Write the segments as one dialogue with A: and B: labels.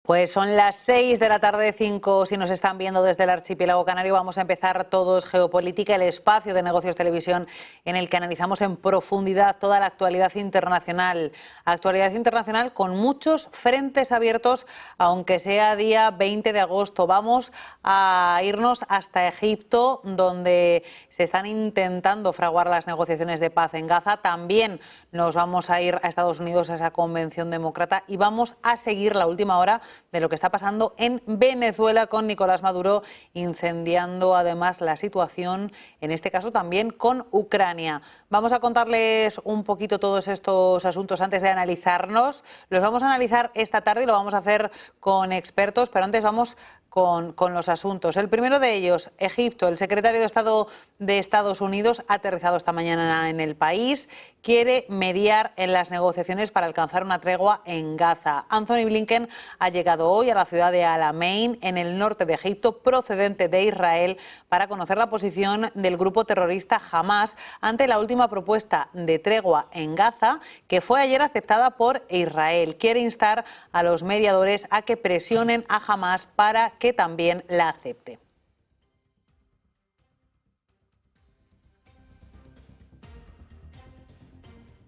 A: Pues son las 6 de la tarde, 5 si nos están viendo desde el archipiélago canario. Vamos a empezar todos Geopolítica, el espacio de Negocios Televisión en el que analizamos en profundidad toda la actualidad internacional. Actualidad internacional con muchos frentes abiertos, aunque sea día 20 de agosto. Vamos a irnos hasta Egipto, donde se están intentando fraguar las negociaciones de paz en Gaza. También nos vamos a ir a Estados Unidos, a esa convención demócrata, y vamos a seguir la última hora de lo que está pasando en Venezuela con Nicolás Maduro incendiando además la situación, en este caso también con Ucrania. Vamos a contarles un poquito todos estos asuntos antes de analizarnos. Los vamos a analizar esta tarde y lo vamos a hacer con expertos, pero antes vamos con los asuntos. El primero de ellos, Egipto. El secretario de Estado de Estados Unidos ha aterrizado esta mañana en el país. Quiere mediar en las negociaciones para alcanzar una tregua en Gaza. Anthony Blinken ha llegado hoy a la ciudad de Al Ain, en el norte de Egipto, procedente de Israel, para conocer la posición del grupo terrorista Hamás ante la última propuesta de tregua en Gaza, que fue ayer aceptada por Israel. Quiere instar a los mediadores a que presionen a Hamás para que también la acepte.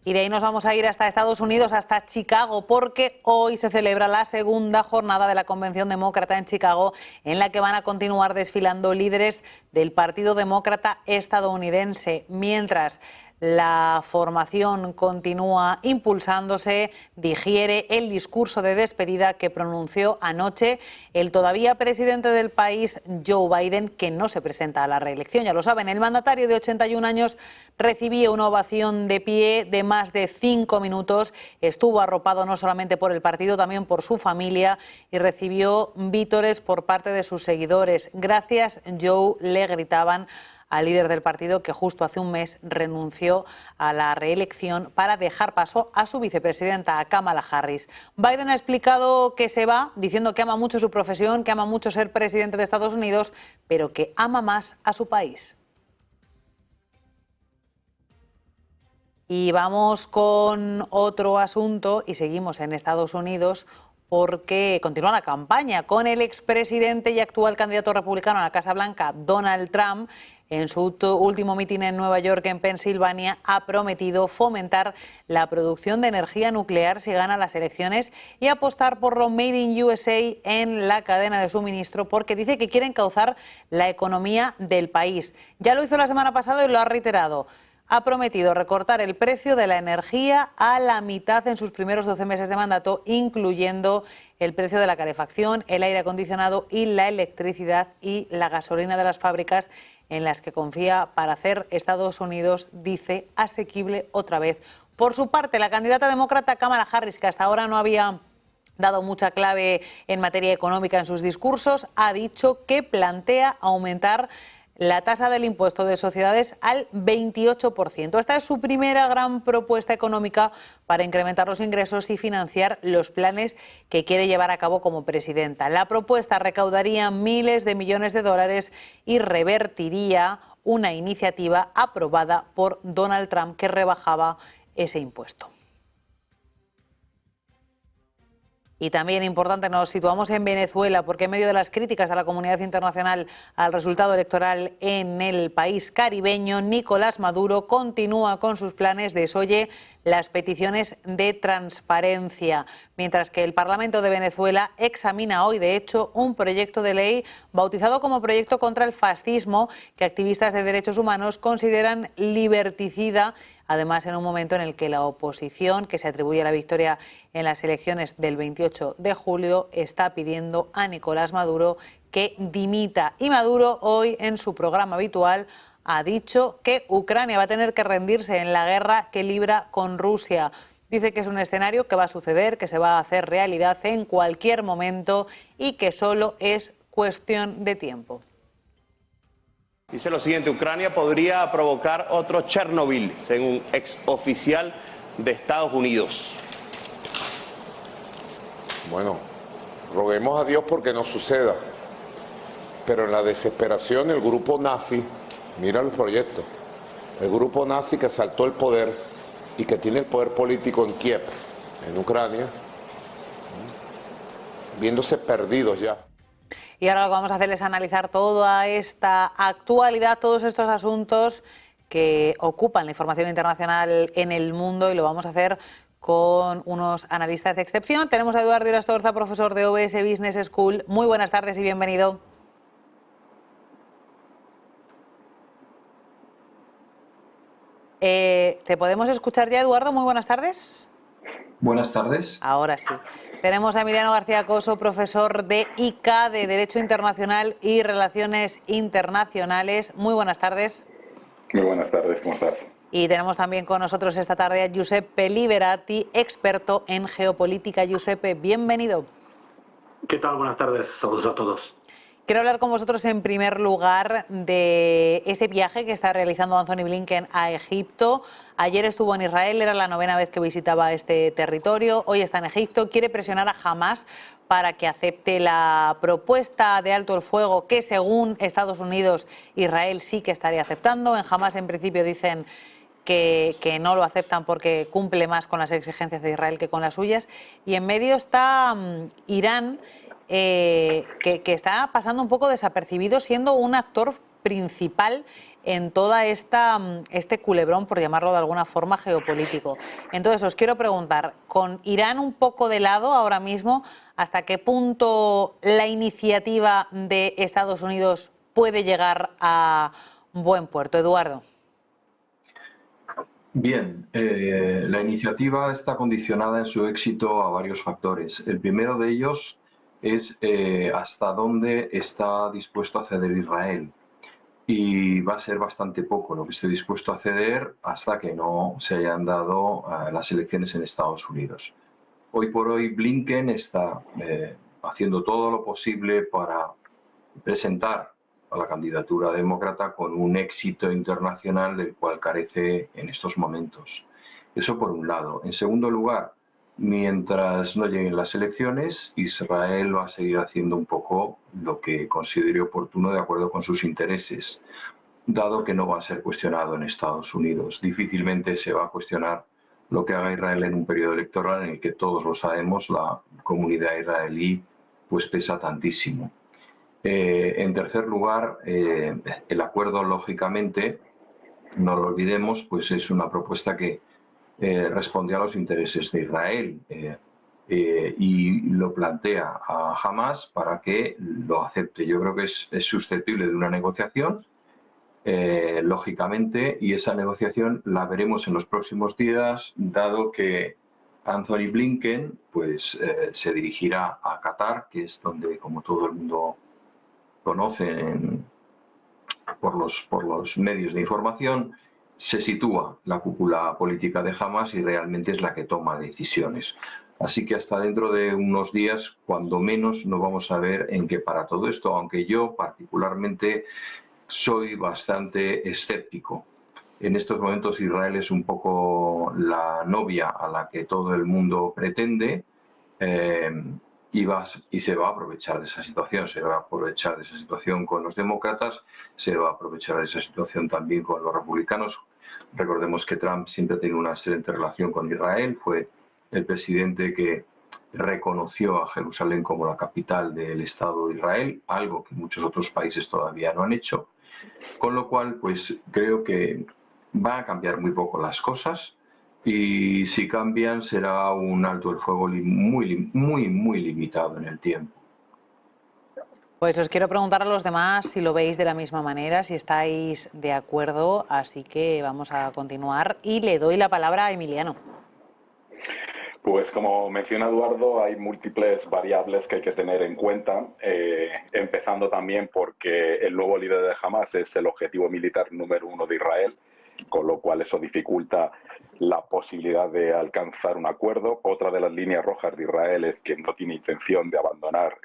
A: Y de ahí nos vamos a ir hasta Estados Unidos, hasta Chicago, porque hoy se celebra la segunda jornada de la Convención Demócrata en Chicago, en la que van a continuar desfilando líderes del Partido Demócrata estadounidense, mientras la formación continúa impulsándose, digiere el discurso de despedida que pronunció anoche el todavía presidente del país, Joe Biden, que no se presenta a la reelección. Ya lo saben, el mandatario de 81 años recibía una ovación de pie de más de 5 minutos. Estuvo arropado no solamente por el partido, también por su familia, y recibió vítores por parte de sus seguidores. Gracias, Joe, le gritaban al líder del partido, que justo hace un mes renunció a la reelección para dejar paso a su vicepresidenta, a Kamala Harris. Biden ha explicado que se va, diciendo que ama mucho su profesión, que ama mucho ser presidente de Estados Unidos, pero que ama más a su país. Y vamos con otro asunto y seguimos en Estados Unidos, porque continúa la campaña con el expresidente y actual candidato republicano a la Casa Blanca, Donald Trump. En su último mitin en Nueva York, en Pensilvania, ha prometido fomentar la producción de energía nuclear si gana las elecciones y apostar por lo Made in USA en la cadena de suministro, porque dice que quiere encauzar la economía del país. Ya lo hizo la semana pasada y lo ha reiterado. Ha prometido recortar el precio de la energía a la mitad en sus primeros 12 meses de mandato, incluyendo el precio de la calefacción, el aire acondicionado y la electricidad y la gasolina de las fábricas, en las que confía para hacer Estados Unidos, dice, asequible otra vez. Por su parte, la candidata demócrata Kamala Harris, que hasta ahora no había dado mucha clave en materia económica en sus discursos, ha dicho que plantea aumentar la tasa del impuesto de sociedades al 28%. Esta es su primera gran propuesta económica para incrementar los ingresos y financiar los planes que quiere llevar a cabo como presidenta. La propuesta recaudaría miles de millones de dólares y revertiría una iniciativa aprobada por Donald Trump que rebajaba ese impuesto. Y también importante, nos situamos en Venezuela, porque en medio de las críticas a la comunidad internacional al resultado electoral en el país caribeño, Nicolás Maduro continúa con sus planes de desoye las peticiones de transparencia, mientras que el Parlamento de Venezuela examina hoy, de hecho, un proyecto de ley bautizado como Proyecto contra el Fascismo, que activistas de derechos humanos consideran liberticida, además en un momento en el que la oposición, que se atribuye la victoria en las elecciones del 28 de julio, está pidiendo a Nicolás Maduro que dimita. Y Maduro hoy, en su programa habitual, ha dicho que Ucrania va a tener que rendirse en la guerra que libra con Rusia. Dice que es un escenario que va a suceder, que se va a hacer realidad en cualquier momento y que solo es cuestión de tiempo.
B: Dice lo siguiente: Ucrania podría provocar otro Chernobyl, según un exoficial de Estados Unidos.
C: Bueno, roguemos a Dios porque no suceda, pero en la desesperación el grupo nazi, mira el proyecto, el grupo nazi que asaltó el poder y que tiene el poder político en Kiev, en Ucrania, viéndose perdidos ya.
A: Y ahora lo que vamos a hacer es analizar toda esta actualidad, todos estos asuntos que ocupan la información internacional en el mundo, y lo vamos a hacer con unos analistas de excepción. Tenemos a Eduardo Irastorza, profesor de OBS Business School. Muy buenas tardes y bienvenido. ¿Te podemos escuchar ya, Eduardo? Muy buenas tardes.
D: Buenas tardes.
A: Ahora sí. Tenemos a Emiliano García Coso, profesor de ICA, de Derecho Internacional y Relaciones Internacionales. Muy buenas tardes.
E: Muy buenas tardes, ¿cómo estás?
A: Y tenemos también con nosotros esta tarde a Giuseppe Liberati, experto en geopolítica. Giuseppe, bienvenido.
F: ¿Qué tal? Buenas tardes. Saludos a todos.
A: Quiero hablar con vosotros en primer lugar de ese viaje que está realizando Anthony Blinken a Egipto. Ayer estuvo en Israel, era la 9ª vez que visitaba este territorio. Hoy está en Egipto, quiere presionar a Hamás para que acepte la propuesta de alto el fuego que, según Estados Unidos, Israel sí que estaría aceptando. En Hamás, en principio, dicen que no lo aceptan porque cumple más con las exigencias de Israel que con las suyas. Y en medio está Irán, que está pasando un poco desapercibido, siendo un actor principal en toda este culebrón, por llamarlo de alguna forma, geopolítico. Entonces, os quiero preguntar, con Irán un poco de lado ahora mismo, ¿hasta qué punto la iniciativa de Estados Unidos puede llegar a buen puerto? Eduardo.
D: Bien, la iniciativa está condicionada en su éxito a varios factores. El primero de ellos es hasta dónde está dispuesto a ceder Israel. Y va a ser bastante poco lo que esté dispuesto a ceder hasta que no se hayan dado las elecciones en Estados Unidos. Hoy por hoy Blinken está haciendo todo lo posible para presentar a la candidatura demócrata con un éxito internacional del cual carece en estos momentos. Eso por un lado. En segundo lugar, mientras no lleguen las elecciones, Israel va a seguir haciendo un poco lo que considere oportuno de acuerdo con sus intereses, dado que no va a ser cuestionado en Estados Unidos. Difícilmente se va a cuestionar lo que haga Israel en un periodo electoral en el que todos lo sabemos, la comunidad israelí pues pesa tantísimo. En tercer lugar, el acuerdo, lógicamente, no lo olvidemos, pues es una propuesta que responde a los intereses de Israel y lo plantea a Hamás para que lo acepte. Yo creo que es susceptible de una negociación, lógicamente, y esa negociación la veremos en los próximos días, dado que Anthony Blinken pues, se dirigirá a Qatar, que es donde, como todo el mundo conoce por los medios de información, se sitúa la cúpula política de Hamás y realmente es la que toma decisiones. Así que hasta dentro de unos días, cuando menos, no vamos a ver en qué para todo esto, aunque yo particularmente soy bastante escéptico. En estos momentos Israel es un poco la novia a la que todo el mundo pretende y se va a aprovechar de esa situación. Se va a aprovechar de esa situación con los demócratas, se va a aprovechar de esa situación también con los republicanos. Recordemos que Trump siempre ha tenido una excelente relación con Israel, fue el presidente que reconoció a Jerusalén como la capital del Estado de Israel, algo que muchos otros países todavía no han hecho, con lo cual pues creo que van a cambiar muy poco las cosas y si cambian será un alto el fuego muy limitado en el tiempo.
A: Pues os quiero preguntar a los demás si lo veis de la misma manera, si estáis de acuerdo, así que vamos a continuar y le doy la palabra a Emiliano.
E: Pues como menciona Eduardo, hay múltiples variables que hay que tener en cuenta, empezando también porque el nuevo líder de Hamás es el objetivo militar número 1 de Israel, con lo cual eso dificulta la posibilidad de alcanzar un acuerdo. Otra de las líneas rojas de Israel es que no tiene intención de abandonar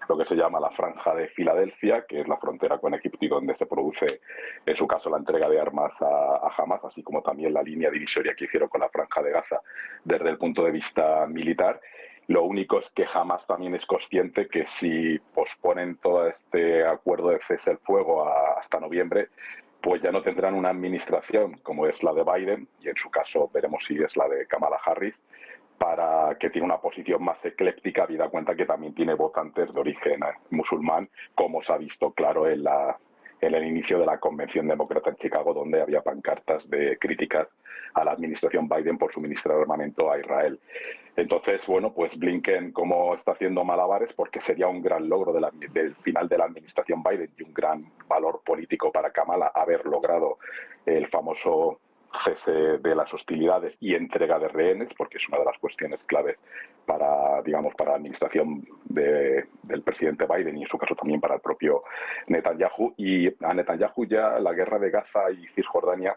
E: lo que se llama la Franja de Filadelfia, que es la frontera con Egipto y donde se produce, en su caso, la entrega de armas a Hamás, así como también la línea divisoria que hicieron con la Franja de Gaza desde el punto de vista militar. Lo único es que Hamás también es consciente que si posponen todo este acuerdo de cese el fuego hasta noviembre, pues ya no tendrán una administración como es la de Biden, y en su caso veremos si es la de Kamala Harris, que tiene una posición más ecléptica, habida cuenta que también tiene votantes de origen musulmán, como se ha visto claro en el inicio de la Convención Demócrata en Chicago, donde había pancartas de críticas a la administración Biden por suministrar armamento a Israel. Entonces, bueno, pues Blinken, como está haciendo malabares, porque sería un gran logro del final de la administración Biden y un gran valor político para Kamala haber logrado el famoso cese de las hostilidades y entrega de rehenes, porque es una de las cuestiones claves para, digamos, para la administración del presidente Biden y en su caso también para el propio Netanyahu. Y a Netanyahu ya la guerra de Gaza y Cisjordania,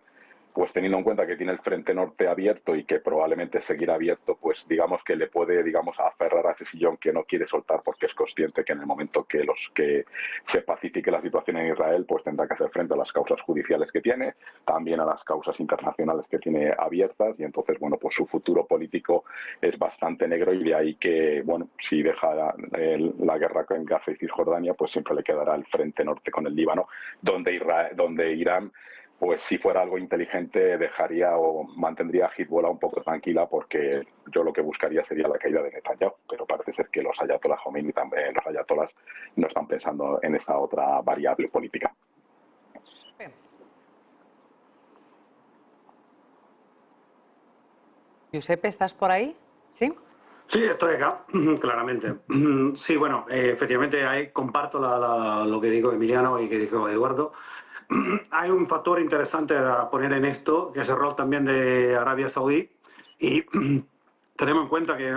E: pues teniendo en cuenta que tiene el frente norte abierto y que probablemente seguirá abierto, pues digamos que le puede, digamos, aferrar a ese sillón que no quiere soltar, porque es consciente que en el momento que se pacifique la situación en Israel, pues tendrá que hacer frente a las causas judiciales que tiene, también a las causas internacionales que tiene abiertas, y entonces, bueno, pues su futuro político es bastante negro, y de ahí que, bueno, si deja la guerra en Gaza y Cisjordania, pues siempre le quedará el frente norte con el Líbano, donde Irán, pues si fuera algo inteligente dejaría o mantendría a Hezbollah un poco tranquila, porque yo lo que buscaría sería la caída de Netanyahu, pero parece ser que los ayatolás Khomeini también, los ayatolás no están pensando en esa otra variable política.
A: Giuseppe, ¿estás por ahí? ¿Sí?
F: Sí, estoy acá, claramente. Sí, bueno, efectivamente comparto lo que dijo Emiliano y que dijo Eduardo. Hay un factor interesante a poner en esto, que es el rol también de Arabia Saudí. Y tenemos en cuenta que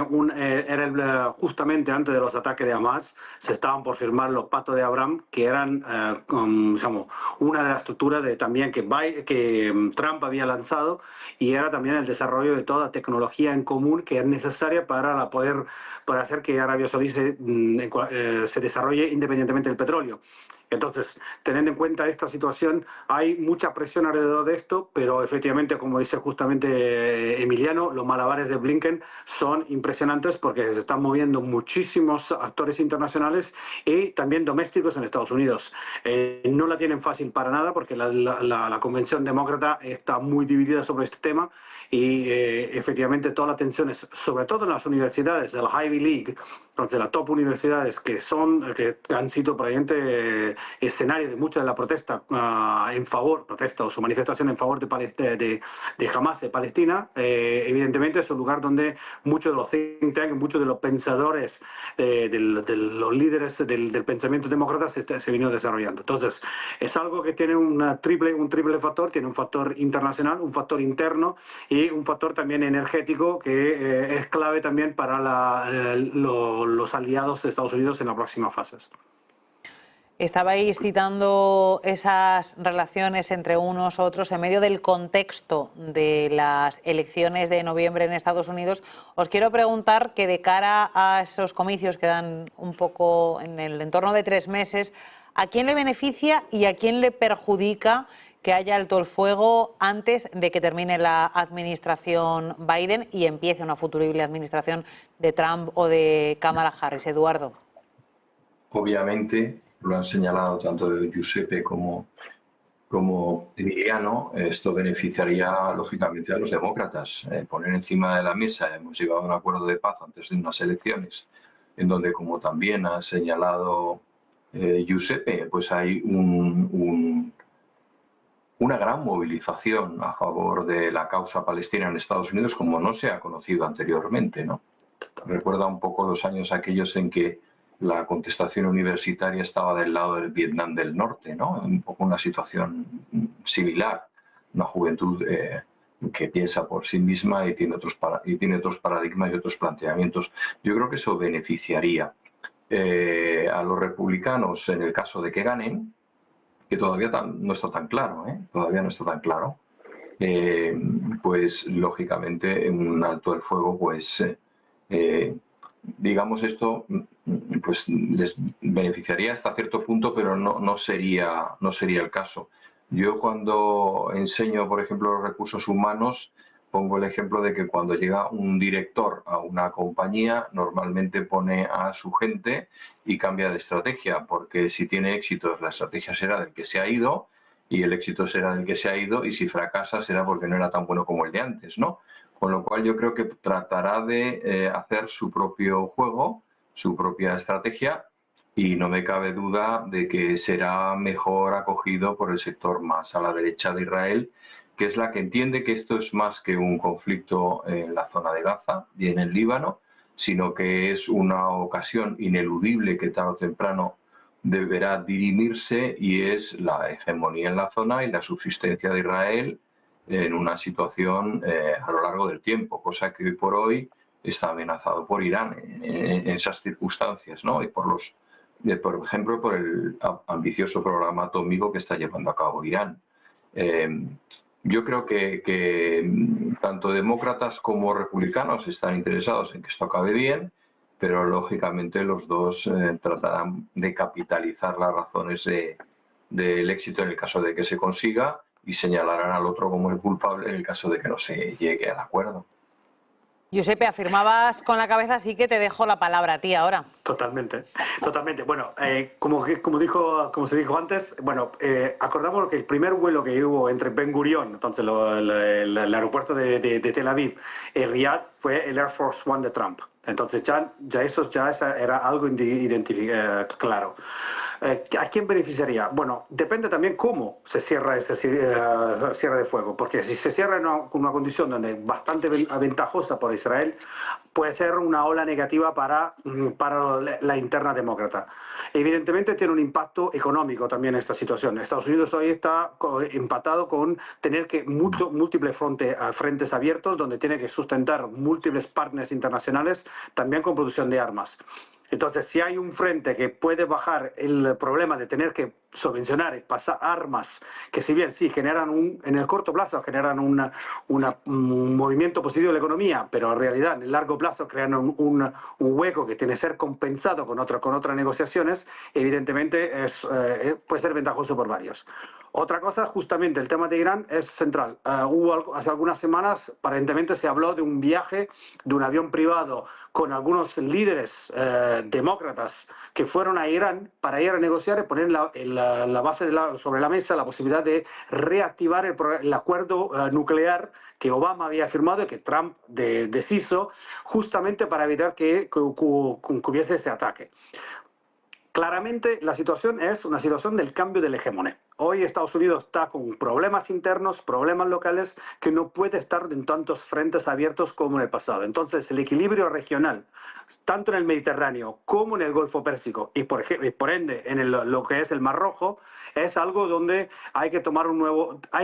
F: justamente antes de los ataques de Hamas se estaban por firmar los pactos de Abraham, que eran digamos, una de las estructuras también que Trump había lanzado, y era también el desarrollo de toda tecnología en común que es necesaria para hacer que Arabia Saudí se desarrolle independientemente del petróleo. Entonces, teniendo en cuenta esta situación, hay mucha presión alrededor de esto, pero efectivamente, como dice justamente Emiliano, los malabares de Blinken son impresionantes porque se están moviendo muchísimos actores internacionales y también domésticos en Estados Unidos. No la tienen fácil para nada porque la Convención Demócrata está muy dividida sobre este tema, y efectivamente todas las tensiones, sobre todo en las universidades de la Ivy League, entonces las top universidades que han sido probablemente escenario de mucha de la protesta o su manifestación en favor de Hamas, de Palestina, evidentemente es un lugar donde muchos de los think tanks, muchos de los pensadores, de los líderes del pensamiento demócrata se vino desarrollando. Entonces, es algo que tiene un triple factor, tiene un factor internacional, un factor interno y un factor también energético que es clave también para los aliados de Estados Unidos en las próximas fases.
A: Estabais citando esas relaciones entre unos u otros en medio del contexto de las elecciones de noviembre en Estados Unidos. Os quiero preguntar que de cara a esos comicios que dan un poco en el entorno de 3 meses, ¿a quién le beneficia y a quién le perjudica que haya alto el fuego antes de que termine la administración Biden y empiece una futurible administración de Trump o de Kamala Harris? Eduardo.
D: Obviamente, lo han señalado tanto Giuseppe como Emiliano, esto beneficiaría lógicamente a los demócratas. Poner encima de la mesa, hemos llegado a un acuerdo de paz antes de unas elecciones, en donde, como también ha señalado Giuseppe, pues hay una gran movilización a favor de la causa palestina en Estados Unidos, como no se ha conocido anteriormente, ¿no? Recuerda un poco los años aquellos en que la contestación universitaria estaba del lado del Vietnam del Norte, ¿no? Un poco una situación similar, una juventud que piensa por sí misma y tiene otros paradigmas y otros planteamientos. Yo creo que eso beneficiaría a los republicanos en el caso de que ganen, que todavía no está tan claro, todavía no está tan claro. Pues lógicamente en un alto el fuego, pues digamos esto, pues les beneficiaría hasta cierto punto, pero no sería el caso. Yo cuando enseño, por ejemplo, los recursos humanos, pongo el ejemplo de que cuando llega un director a una compañía, normalmente pone a su gente y cambia de estrategia, porque si tiene éxitos, la estrategia será del que se ha ido, y el éxito será del que se ha ido, y si fracasa será porque no era tan bueno como el de antes, ¿no? Con lo cual yo creo que tratará de hacer su propio juego, su propia estrategia, y no me cabe duda de que será mejor acogido por el sector más a la derecha de Israel, que es la que entiende que esto es más que un conflicto en la zona de Gaza y en el Líbano, sino que es una ocasión ineludible que tarde o temprano deberá dirimirse, y es la hegemonía en la zona y la subsistencia de Israel en una situación a lo largo del tiempo, cosa que hoy por hoy está amenazado por Irán en esas circunstancias, ¿no? Y por ejemplo, por el ambicioso programa atómico que está llevando a cabo Irán. Yo creo que tanto demócratas como republicanos están interesados en que esto acabe bien, pero lógicamente los dos tratarán de capitalizar las razones del éxito en el caso de que se consiga, y señalarán al otro como el culpable en el caso de que no se llegue al acuerdo.
A: Giuseppe, afirmabas con la cabeza, así que te dejo la palabra a ti ahora.
F: Totalmente, totalmente. Bueno, como se dijo antes, bueno, acordamos que el primer vuelo que hubo entre Ben Gurion, entonces el aeropuerto de Tel Aviv, y Riyadh, fue el Air Force One de Trump. Entonces ya era algo claro. ¿A quién beneficiaría? Bueno, depende también cómo se cierra ese cierre de fuego, porque si se cierra en una condición donde es bastante ventajosa por Israel, puede ser una ola negativa para la interna demócrata. Evidentemente tiene un impacto económico también esta situación. Estados Unidos hoy está empatado con tener que múltiples frentes abiertos, donde tiene que sustentar múltiples partners internacionales, también con producción de armas. Entonces, si hay un frente que puede bajar el problema de tener que subvencionar y pasar armas, que si bien sí generan en el corto plazo generan un movimiento positivo de la economía, pero en realidad en el largo plazo crean un hueco que tiene que ser compensado con otras negociaciones, evidentemente puede ser ventajoso por varios. Otra cosa, justamente el tema de Irán es central. Hace algunas semanas, aparentemente se habló de un viaje de un avión privado con algunos líderes demócratas que fueron a Irán para ir a negociar y poner la base sobre la mesa la posibilidad de reactivar el acuerdo nuclear que Obama había firmado y que Trump deshizo, justamente para evitar que hubiese ese ataque. Claramente la situación es una situación del cambio del hegemón. Hoy Estados Unidos está con problemas internos, problemas locales, que no puede estar en tantos frentes abiertos como en el pasado. Entonces el equilibrio regional, tanto en el Mediterráneo como en el Golfo Pérsico y por ende en lo que es el Mar Rojo, es algo donde hay que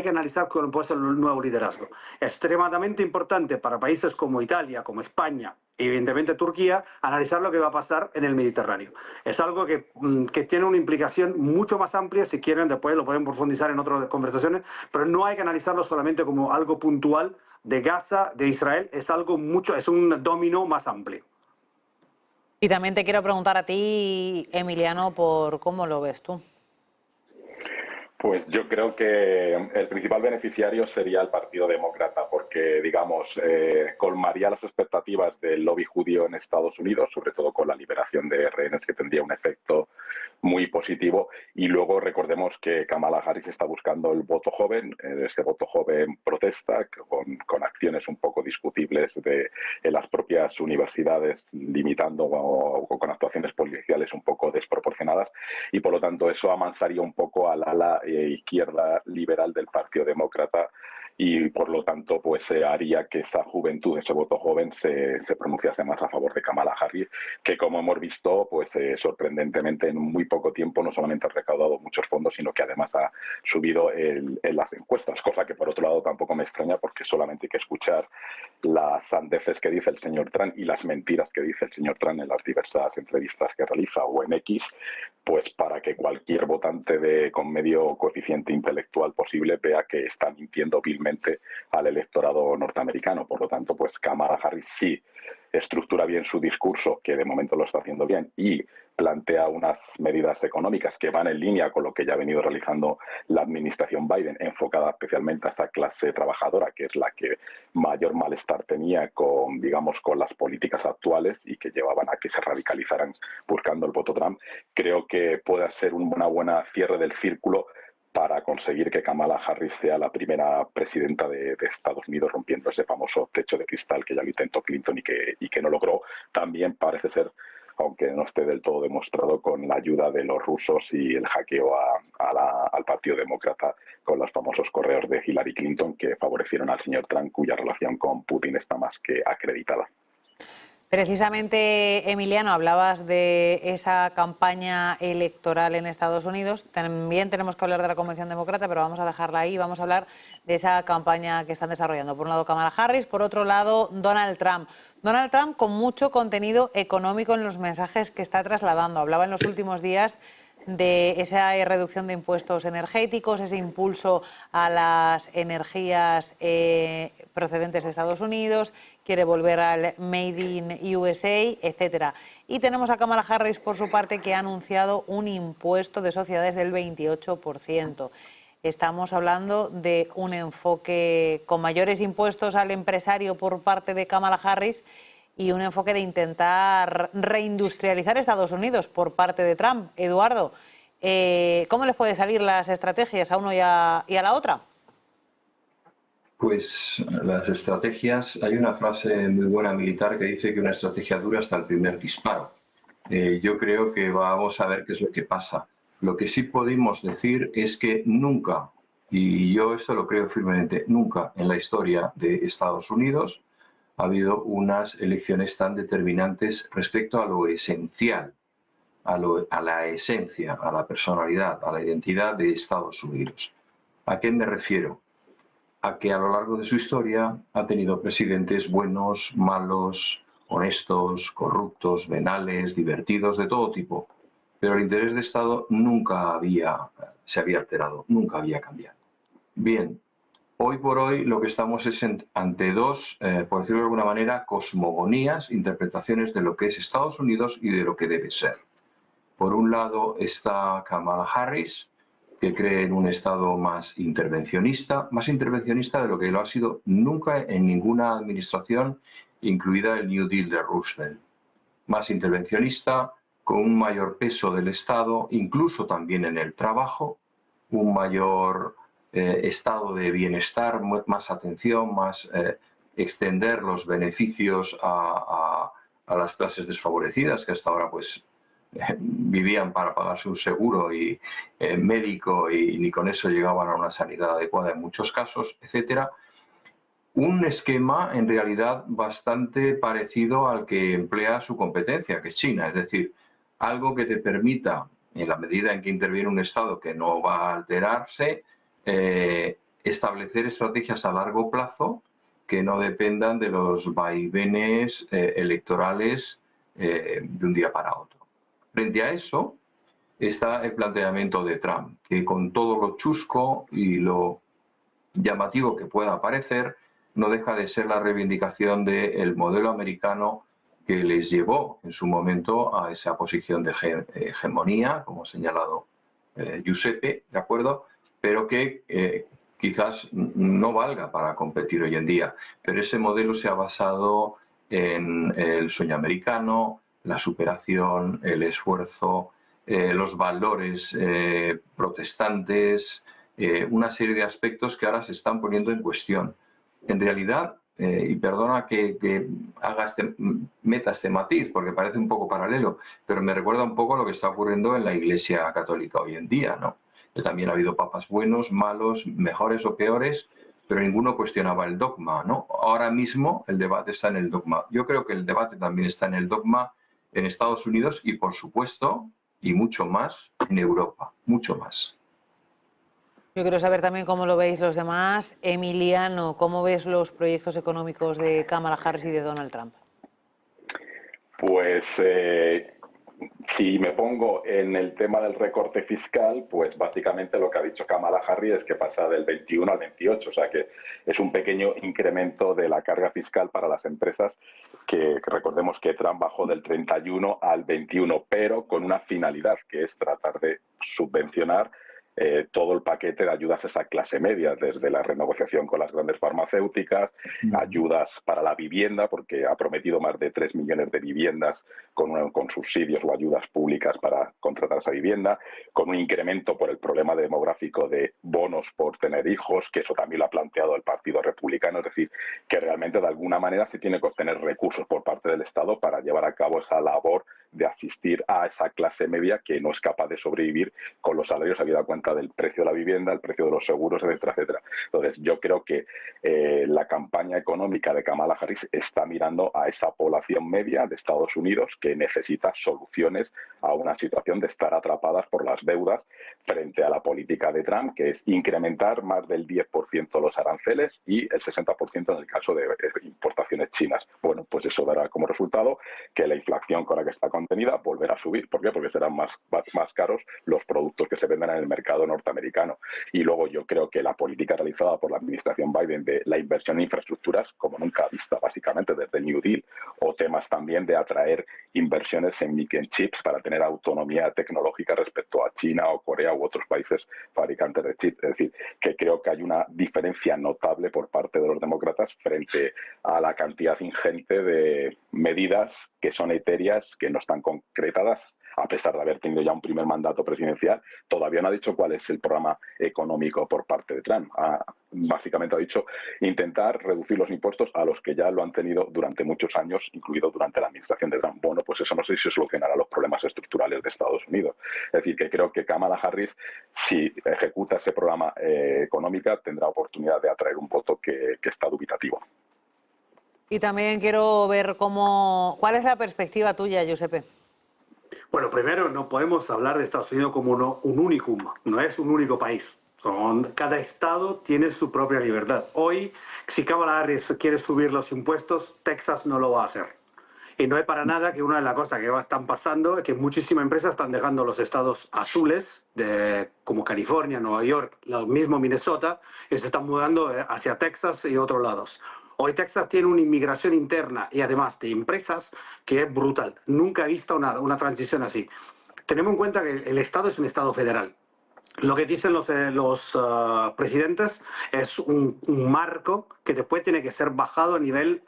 F: analizar cuál puede ser el nuevo liderazgo. Extremadamente importante para países como Italia, como España, evidentemente Turquía, analizar lo que va a pasar en el Mediterráneo. Es algo que tiene una implicación mucho más amplia. Si quieren, después lo pueden profundizar en otras conversaciones, pero no hay que analizarlo solamente como algo puntual de Gaza, de Israel. Es un dominó más amplio.
A: Y también te quiero preguntar a ti, Emiliano, por cómo lo ves tú.
E: Pues yo creo que el principal beneficiario sería el Partido Demócrata, porque, digamos, colmaría las expectativas del lobby judío en Estados Unidos, sobre todo con la liberación de rehenes, que tendría un efecto muy positivo. Y luego recordemos que Kamala Harris está buscando el voto joven. Este voto joven protesta con acciones un poco discutibles en las propias universidades, limitando o con actuaciones policiales un poco desproporcionadas, y por lo tanto eso amansaría un poco al ala izquierda liberal del Partido Demócrata, y por lo tanto pues haría que esa juventud, ese voto joven se pronunciase más a favor de Kamala Harris, que como hemos visto pues sorprendentemente en muy poco tiempo no solamente ha recaudado muchos fondos, sino que además ha subido en las encuestas, cosa que por otro lado tampoco me extraña, porque solamente hay que escuchar las sandeces que dice el señor Trump y las mentiras que dice el señor Trump en las diversas entrevistas que realiza o en X, pues para que cualquier votante con medio coeficiente intelectual posible vea que está mintiendo vilmente al electorado norteamericano. Por lo tanto, pues Kamala Harris sí estructura bien su discurso, que de momento lo está haciendo bien, y plantea unas medidas económicas que van en línea con lo que ya ha venido realizando la administración Biden, enfocada especialmente a esa clase trabajadora, que es la que mayor malestar tenía con las políticas actuales y que llevaban a que se radicalizaran buscando el voto Trump. Creo que puede ser una buena cierre del círculo para conseguir que Kamala Harris sea la primera presidenta de Estados Unidos, rompiendo ese famoso techo de cristal que ya lo intentó Clinton y que no logró. También parece ser, aunque no esté del todo demostrado, con la ayuda de los rusos y el hackeo al Partido Demócrata con los famosos correos de Hillary Clinton que favorecieron al señor Trump, cuya relación con Putin está más que acreditada.
A: Precisamente, Emiliano, hablabas de esa campaña electoral en Estados Unidos. También tenemos que hablar de la Convención Demócrata, pero vamos a dejarla ahí. Vamos a hablar de esa campaña que están desarrollando. Por un lado, Kamala Harris, por otro lado, Donald Trump. Donald Trump con mucho contenido económico en los mensajes que está trasladando. Hablaba en los últimos días de esa reducción de impuestos energéticos, ese impulso a las energías procedentes de Estados Unidos, quiere volver al Made in USA, etcétera. Y tenemos a Kamala Harris, por su parte, que ha anunciado un impuesto de sociedades del 28%. Estamos hablando de un enfoque con mayores impuestos al empresario por parte de Kamala Harris y un enfoque de intentar reindustrializar Estados Unidos por parte de Trump. Eduardo, ¿cómo les puede salir las estrategias a uno y a la otra?
D: Pues las estrategias, hay una frase muy buena militar que dice que una estrategia dura hasta el primer disparo. Yo creo que vamos a ver qué es lo que pasa. Lo que sí podemos decir es que nunca, y yo esto lo creo firmemente, nunca en la historia de Estados Unidos ha habido unas elecciones tan determinantes respecto a lo esencial, a la esencia, a la personalidad, a la identidad de Estados Unidos. ¿A qué me refiero? A que a lo largo de su historia ha tenido presidentes buenos, malos, honestos, corruptos, venales, divertidos, de todo tipo. Pero el interés de Estado nunca se había alterado, nunca había cambiado. Bien, hoy por hoy lo que estamos es ante dos, por decirlo de alguna manera, cosmogonías, interpretaciones de lo que es Estados Unidos y de lo que debe ser. Por un lado está Kamala Harris, que cree en un Estado más intervencionista de lo que lo ha sido nunca en ninguna administración, incluida el New Deal de Roosevelt. Más intervencionista, con un mayor peso del Estado, incluso también en el trabajo, un mayor estado de bienestar, más atención, más extender los beneficios a las clases desfavorecidas, que hasta ahora pues vivían para pagarse un seguro y médico y ni con eso llegaban a una sanidad adecuada en muchos casos, etcétera. Un esquema en realidad bastante parecido al que emplea su competencia, que es China, es decir, algo que te permita, en la medida en que interviene un Estado que no va a alterarse, establecer estrategias a largo plazo que no dependan de los vaivenes electorales de un día para otro. Frente a eso está el planteamiento de Trump, que con todo lo chusco y lo llamativo que pueda parecer, no deja de ser la reivindicación del modelo americano que les llevó en su momento a esa posición de hegemonía, como ha señalado Giuseppe, ¿de acuerdo? Pero que quizás no valga para competir hoy en día. Pero ese modelo se ha basado en el sueño americano, la superación, el esfuerzo, los valores protestantes, una serie de aspectos que ahora se están poniendo en cuestión. En realidad, y perdona que meta este matiz, porque parece un poco paralelo, pero me recuerda un poco a lo que está ocurriendo en la Iglesia Católica hoy en día, ¿no? Que también ha habido papas buenos, malos, mejores o peores, pero ninguno cuestionaba el dogma, ¿no? Ahora mismo el debate está en el dogma. Yo creo que el debate también está en el dogma en Estados Unidos y, por supuesto, y mucho más en Europa, mucho más.
A: Yo quiero saber también cómo lo veis los demás. Emiliano, ¿cómo ves los proyectos económicos de Kamala Harris y de Donald Trump?
E: Pues si me pongo en el tema del recorte fiscal, pues básicamente lo que ha dicho Kamala Harris es que pasa del 21 al 28, o sea que es un pequeño incremento de la carga fiscal para las empresas, que recordemos que Trump bajó del 31 al 21, pero con una finalidad, que es tratar de subvencionar todo el paquete de ayudas a esa clase media, desde la renegociación con las grandes farmacéuticas, ayudas para la vivienda, porque ha prometido más de 3 millones de viviendas con subsidios o ayudas públicas para contratar esa vivienda, con un incremento por el problema demográfico de bonos por tener hijos, que eso también lo ha planteado el Partido Republicano, es decir, que realmente de alguna manera se tiene que obtener recursos por parte del Estado para llevar a cabo esa labor de asistir a esa clase media que no es capaz de sobrevivir con los salarios habida cuenta del precio de la vivienda, el precio de los seguros, etcétera, etcétera. Entonces, yo creo que la campaña económica de Kamala Harris está mirando a esa población media de Estados Unidos que necesita soluciones a una situación de estar atrapadas por las deudas frente a la política de Trump, que es incrementar más del 10% los aranceles y el 60% en el caso de importaciones chinas. Bueno, pues eso dará como resultado que la inflación con la que está contenida volverá a subir. ¿Por qué? Porque serán más caros los productos que se vendan en el mercado norteamericano. Y luego yo creo que la política realizada por la administración Biden de la inversión en infraestructuras, como nunca vista básicamente desde el New Deal, o temas también de atraer inversiones en chips para tener autonomía tecnológica respecto a China o Corea u otros países fabricantes de chips. Es decir, que creo que hay una diferencia notable por parte de los demócratas frente a la cantidad ingente de medidas que son etéreas, que no están concretadas, a pesar de haber tenido ya un primer mandato presidencial. Todavía no ha dicho cuál es el programa económico por parte de Trump. Básicamente ha dicho intentar reducir los impuestos a los que ya lo han tenido durante muchos años, incluido durante la administración de Trump. Bueno, pues eso no sé si solucionará los problemas estructurales de Estados Unidos. Es decir, que creo que Kamala Harris, si ejecuta ese programa económico, tendrá oportunidad de atraer un voto que está dubitativo.
A: Y también quiero ver cuál es la perspectiva tuya, Giuseppe.
F: Bueno, primero no podemos hablar de Estados Unidos como un unicum, no es un único país. Cada estado tiene su propia libertad. Hoy, si Kamala Harris quiere subir los impuestos, Texas no lo va a hacer. Y no es para nada que una de las cosas que están pasando es que muchísimas empresas están dejando los estados azules, como California, Nueva York, lo mismo Minnesota, y se están mudando hacia Texas y otros lados. Hoy Texas tiene una inmigración interna y además de empresas que es brutal. Nunca he visto una transición así. Tenemos en cuenta que el Estado es un Estado federal. Lo que dicen los presidentes es un marco que después tiene que ser bajado a nivel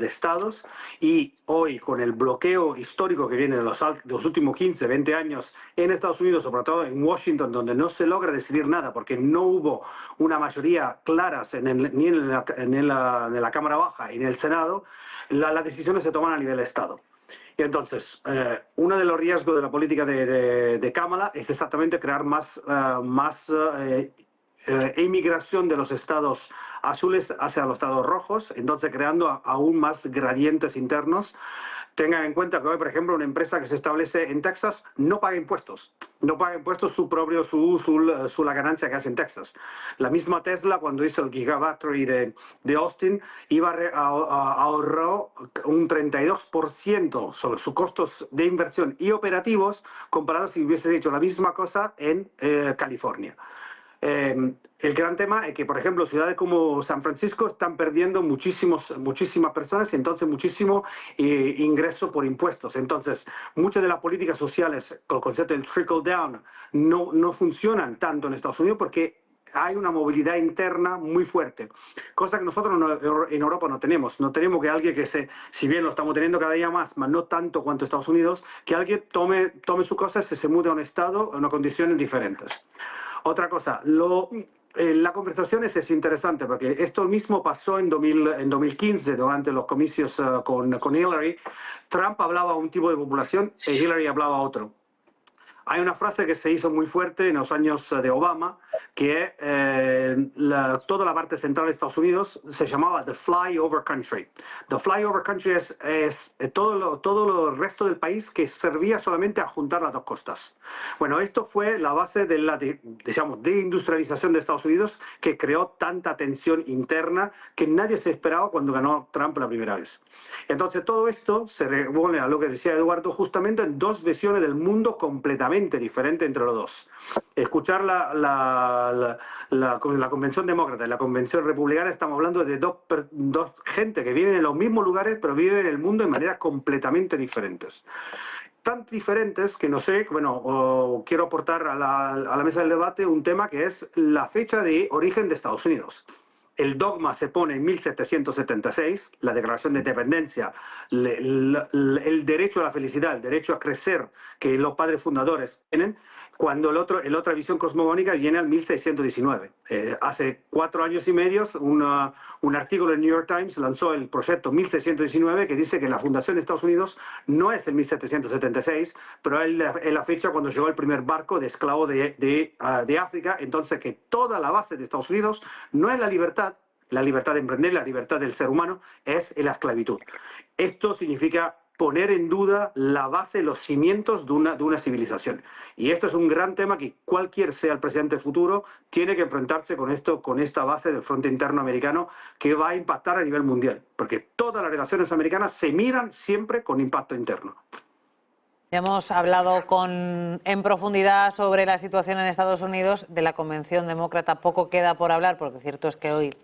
F: de estados, y hoy con el bloqueo histórico que viene de los últimos 15, 20 años en Estados Unidos, sobre todo en Washington, donde no se logra decidir nada porque no hubo una mayoría clara ni en la Cámara Baja ni en el Senado, las decisiones se toman a nivel de estado. Y entonces, uno de los riesgos de la política de Kamala es exactamente crear más inmigración de los estados azules hacia los estados rojos, entonces creando aún más gradientes internos. Tengan en cuenta que hoy, por ejemplo, una empresa que se establece en Texas no paga impuestos. No paga impuestos la ganancia que hace en Texas. La misma Tesla, cuando hizo el Gigafactory de Austin, ahorró un 32% sobre sus costos de inversión y operativos comparado si hubiese hecho la misma cosa en California. El gran tema es que, por ejemplo, ciudades como San Francisco están perdiendo muchísimas personas y entonces muchísimo ingreso por impuestos. Entonces, muchas de las políticas sociales, con el concepto del trickle down, no funcionan tanto en Estados Unidos porque hay una movilidad interna muy fuerte, cosa que nosotros en Europa no tenemos. No tenemos que alguien si bien lo estamos teniendo cada día más, no tanto cuanto Estados Unidos, que alguien tome sus cosas y se mude a un estado en unas condiciones diferentes. Otra cosa, la conversación es interesante porque esto mismo pasó en 2015 durante los comicios con Hillary. Trump hablaba a un tipo de población y Hillary hablaba a otro. Hay una frase que se hizo muy fuerte en los años de Obama, que toda la parte central de Estados Unidos se llamaba the flyover country. The flyover country es todo el resto del país que servía solamente a juntar las dos costas. Bueno, esto fue la base de la deindustrialización de Estados Unidos, que creó tanta tensión interna que nadie se esperaba cuando ganó Trump la primera vez. Entonces todo esto se reúne a lo que decía Eduardo, justamente en dos visiones del mundo completamente diferentes entre los dos. Escuchar la convención demócrata y la convención republicana, estamos hablando de dos gente que viven en los mismos lugares pero viven en el mundo de maneras completamente diferentes. tan diferentes que no sé, bueno, quiero aportar a la mesa del debate un tema que es la fecha de origen de Estados Unidos. El dogma se pone en 1776, la Declaración de Independencia, el derecho a la felicidad, el derecho a crecer que los padres fundadores tienen, cuando la otra visión cosmogónica viene al 1619. Hace 4 años y medio, un artículo en New York Times lanzó el proyecto 1619 que dice que la fundación de Estados Unidos no es el 1776, pero es la fecha cuando llegó el primer barco de esclavos de África. Entonces, que toda la base de Estados Unidos no es la libertad de emprender, la libertad del ser humano, es la esclavitud. Esto significa poner en duda la base, los cimientos de una civilización. Y esto es un gran tema que cualquier sea el presidente futuro tiene que enfrentarse con esto, con esta base del frente interno americano que va a impactar a nivel mundial, porque todas las relaciones americanas se miran siempre con impacto interno.
A: Ya hemos hablado en profundidad sobre la situación en Estados Unidos. De la Convención Demócrata poco queda por hablar, porque cierto es que hoy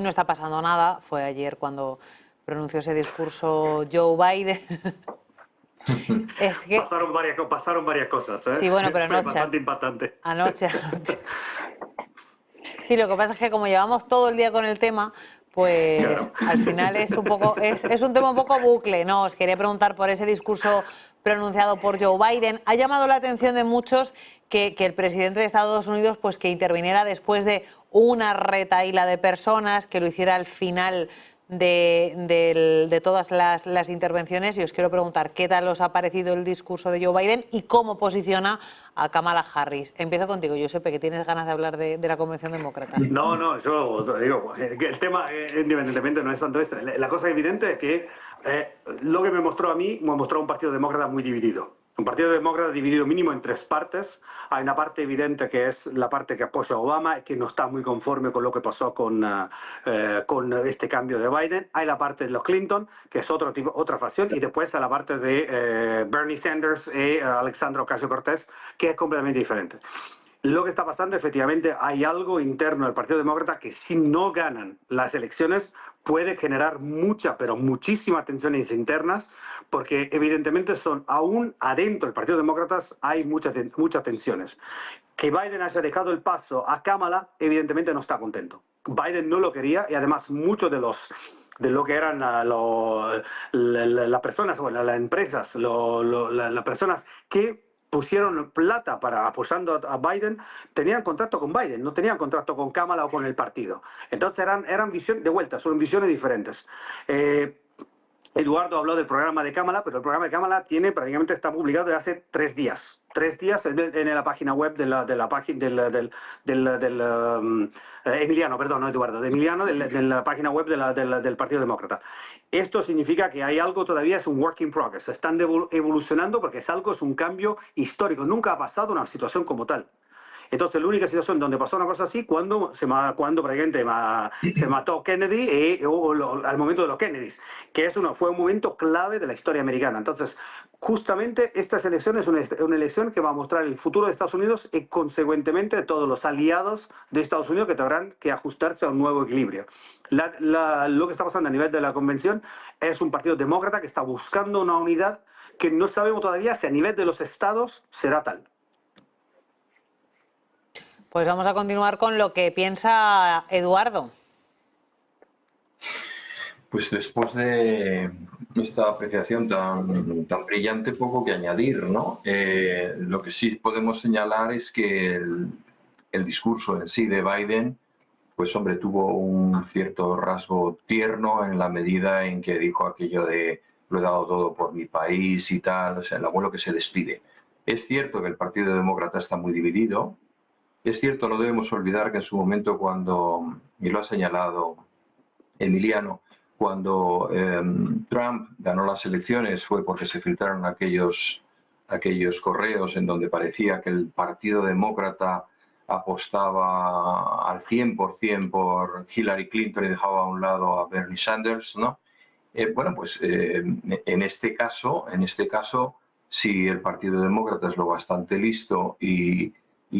A: no está pasando nada. Fue ayer cuando pronunció ese discurso Joe Biden. Es que
F: pasaron varias cosas, ¿eh?
A: Sí, bueno, pero anoche.
F: Bastante impactante.
A: Anoche. Sí, lo que pasa es que como llevamos todo el día con el tema, pues al final es un tema un poco bucle. No, os quería preguntar por ese discurso pronunciado por Joe Biden. Ha llamado la atención de muchos que el presidente de Estados Unidos pues que interviniera después de una retahíla de personas, que lo hiciera al final de todas las intervenciones, y os quiero preguntar qué tal os ha parecido el discurso de Joe Biden y cómo posiciona a Kamala Harris. Empiezo contigo, Josepe, que tienes ganas de hablar de la Convención Demócrata.
F: No, yo digo, el tema independientemente no es tanto esto. La cosa evidente es que lo que me mostró a mí, me mostró un partido demócrata muy dividido. Un partido demócrata dividido mínimo en 3 partes. Hay una parte evidente que es la parte que apoya a Obama, que no está muy conforme con lo que pasó con este cambio de Biden. Hay la parte de los Clinton, que es otra facción, y después hay la parte de Bernie Sanders y Alexandria Ocasio-Cortez, que es completamente diferente. Lo que está pasando, efectivamente, hay algo interno del Partido Demócrata que si no ganan las elecciones puede generar pero muchísimas tensiones internas, porque evidentemente aún adentro del Partido Demócrata hay muchas tensiones. Que Biden haya dejado el paso a Kamala, evidentemente no está contento. Biden no lo quería, y además muchos de lo que eran las personas, bueno, las empresas, las personas que pusieron plata apoyando a Biden, tenían contrato con Biden, no tenían contrato con Kamala o con el partido. Entonces eran visiones de vuelta, son visiones diferentes. Eduardo habló del programa de Kamala, pero el programa de Kamala prácticamente está publicado desde hace 3 días. 3 días en la página web de Emiliano, perdón, no Eduardo, de Emiliano, de la página web del Partido Demócrata. Esto significa que hay algo todavía, es un work in progress. Están evolucionando porque es un cambio histórico. Nunca ha pasado una situación como tal. Entonces, la única situación donde pasó una cosa así, cuando prácticamente se mató Kennedy, al momento de los Kennedys, que fue un momento clave de la historia americana. Entonces, justamente estas elecciones es una elección que va a mostrar el futuro de Estados Unidos y, consecuentemente, de todos los aliados de Estados Unidos que tendrán que ajustarse a un nuevo equilibrio. Lo que está pasando a nivel de la convención es un partido demócrata que está buscando una unidad que no sabemos todavía si a nivel de los estados será tal.
A: Pues vamos a continuar con lo que piensa Eduardo.
D: Pues después de esta apreciación tan brillante, poco que añadir, ¿no? Lo que sí podemos señalar es que el discurso en sí de Biden, pues hombre, tuvo un cierto rasgo tierno en la medida en que dijo aquello de lo he dado todo por mi país y tal, o sea, el abuelo que se despide. Es cierto que el Partido Demócrata está muy dividido. Es cierto, no debemos olvidar que en su momento y lo ha señalado Emiliano, cuando Trump ganó las elecciones fue porque se filtraron aquellos correos en donde parecía que el Partido Demócrata apostaba al 100% por Hillary Clinton y dejaba a un lado a Bernie Sanders, ¿no? Bueno, pues en este caso, si el Partido Demócrata es lo bastante listo y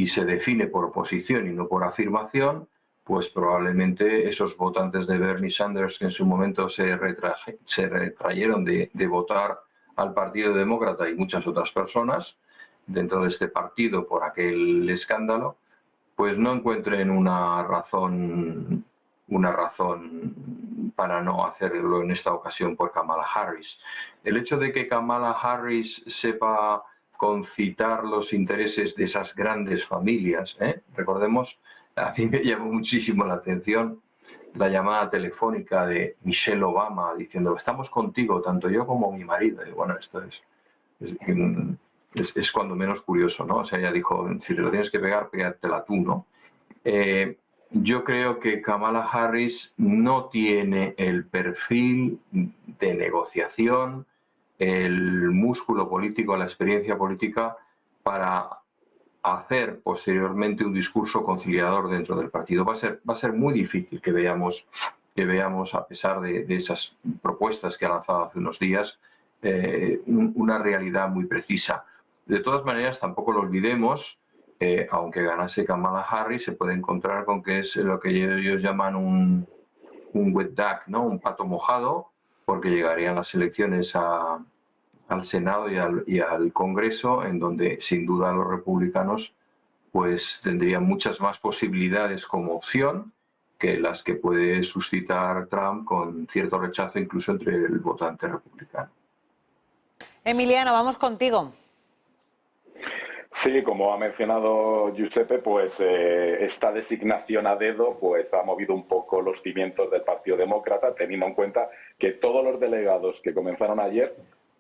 D: se define por oposición y no por afirmación, pues probablemente esos votantes de Bernie Sanders que en su momento se retrayeron de votar al Partido Demócrata y muchas otras personas dentro de este partido por aquel escándalo, pues no encuentren una razón para no hacerlo en esta ocasión por Kamala Harris. El hecho de que Kamala Harris sepa concitar los intereses de esas grandes familias, recordemos, a mí me llamó muchísimo la atención la llamada telefónica de Michelle Obama diciendo: estamos contigo, tanto yo como mi marido. Y bueno, esto es cuando menos curioso, ¿no? O sea, ella dijo: si te lo tienes que pegar, pégatela tú, ¿no? Yo creo que Kamala Harris no tiene el perfil de negociación, el músculo político, la experiencia política para hacer posteriormente un discurso conciliador dentro del partido. Va a ser muy difícil que veamos, a pesar de esas propuestas que ha lanzado hace unos días, una realidad muy precisa. De todas maneras, tampoco lo olvidemos, aunque ganase Kamala Harris, se puede encontrar con que es lo que ellos llaman un wet duck, ¿no? Un pato mojado, porque llegarían las elecciones al Senado y al Congreso, en donde sin duda los republicanos pues tendrían muchas más posibilidades como opción que las que puede suscitar Trump, con cierto rechazo incluso entre el votante republicano.
A: Emiliano, vamos contigo.
E: Sí, como ha mencionado Giuseppe, pues esta designación a dedo pues ha movido un poco los cimientos del Partido Demócrata, teniendo en cuenta que todos los delegados que comenzaron ayer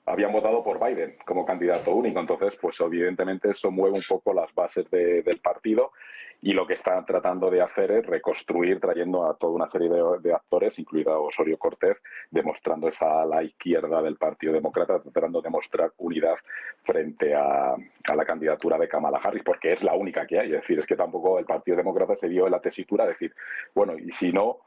E: habían votado por Biden como candidato único. Entonces, pues evidentemente eso mueve un poco las bases del partido, y lo que están tratando de hacer es reconstruir, trayendo a toda una serie de actores, incluida Osorio Cortés, demostrando esa ala izquierda del Partido Demócrata, tratando de mostrar unidad frente a la candidatura de Kamala Harris, porque es la única que hay. Es decir, es que tampoco el Partido Demócrata se dio en la tesitura de decir, bueno, y si no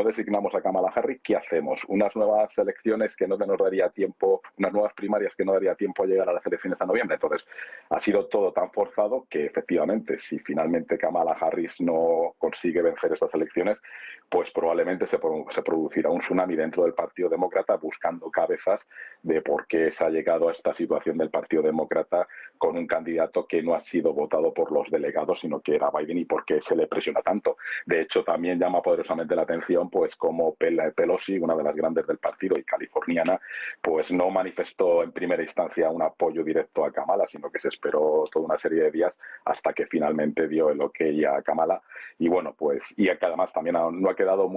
E: designamos a Kamala Harris, ¿qué hacemos? Unas nuevas elecciones que no nos daría tiempo, unas nuevas primarias que no daría tiempo a llegar a las elecciones a noviembre. Entonces, ha sido todo tan forzado que efectivamente, si finalmente Kamala Harris no consigue vencer estas elecciones, pues probablemente se producirá un tsunami dentro del Partido Demócrata buscando cabezas de por qué se ha llegado a esta situación del Partido Demócrata con un candidato que no ha sido votado por los delegados, sino que era Biden, y por qué se le presiona tanto. De hecho, también llama poderosamente la atención pues como Pelosi, una de las grandes del partido y californiana, pues no manifestó en primera instancia un apoyo directo a Kamala, sino que se esperó toda una serie de días hasta que finalmente dio el ok a Kamala. Y bueno, pues, y que además también no ha quedado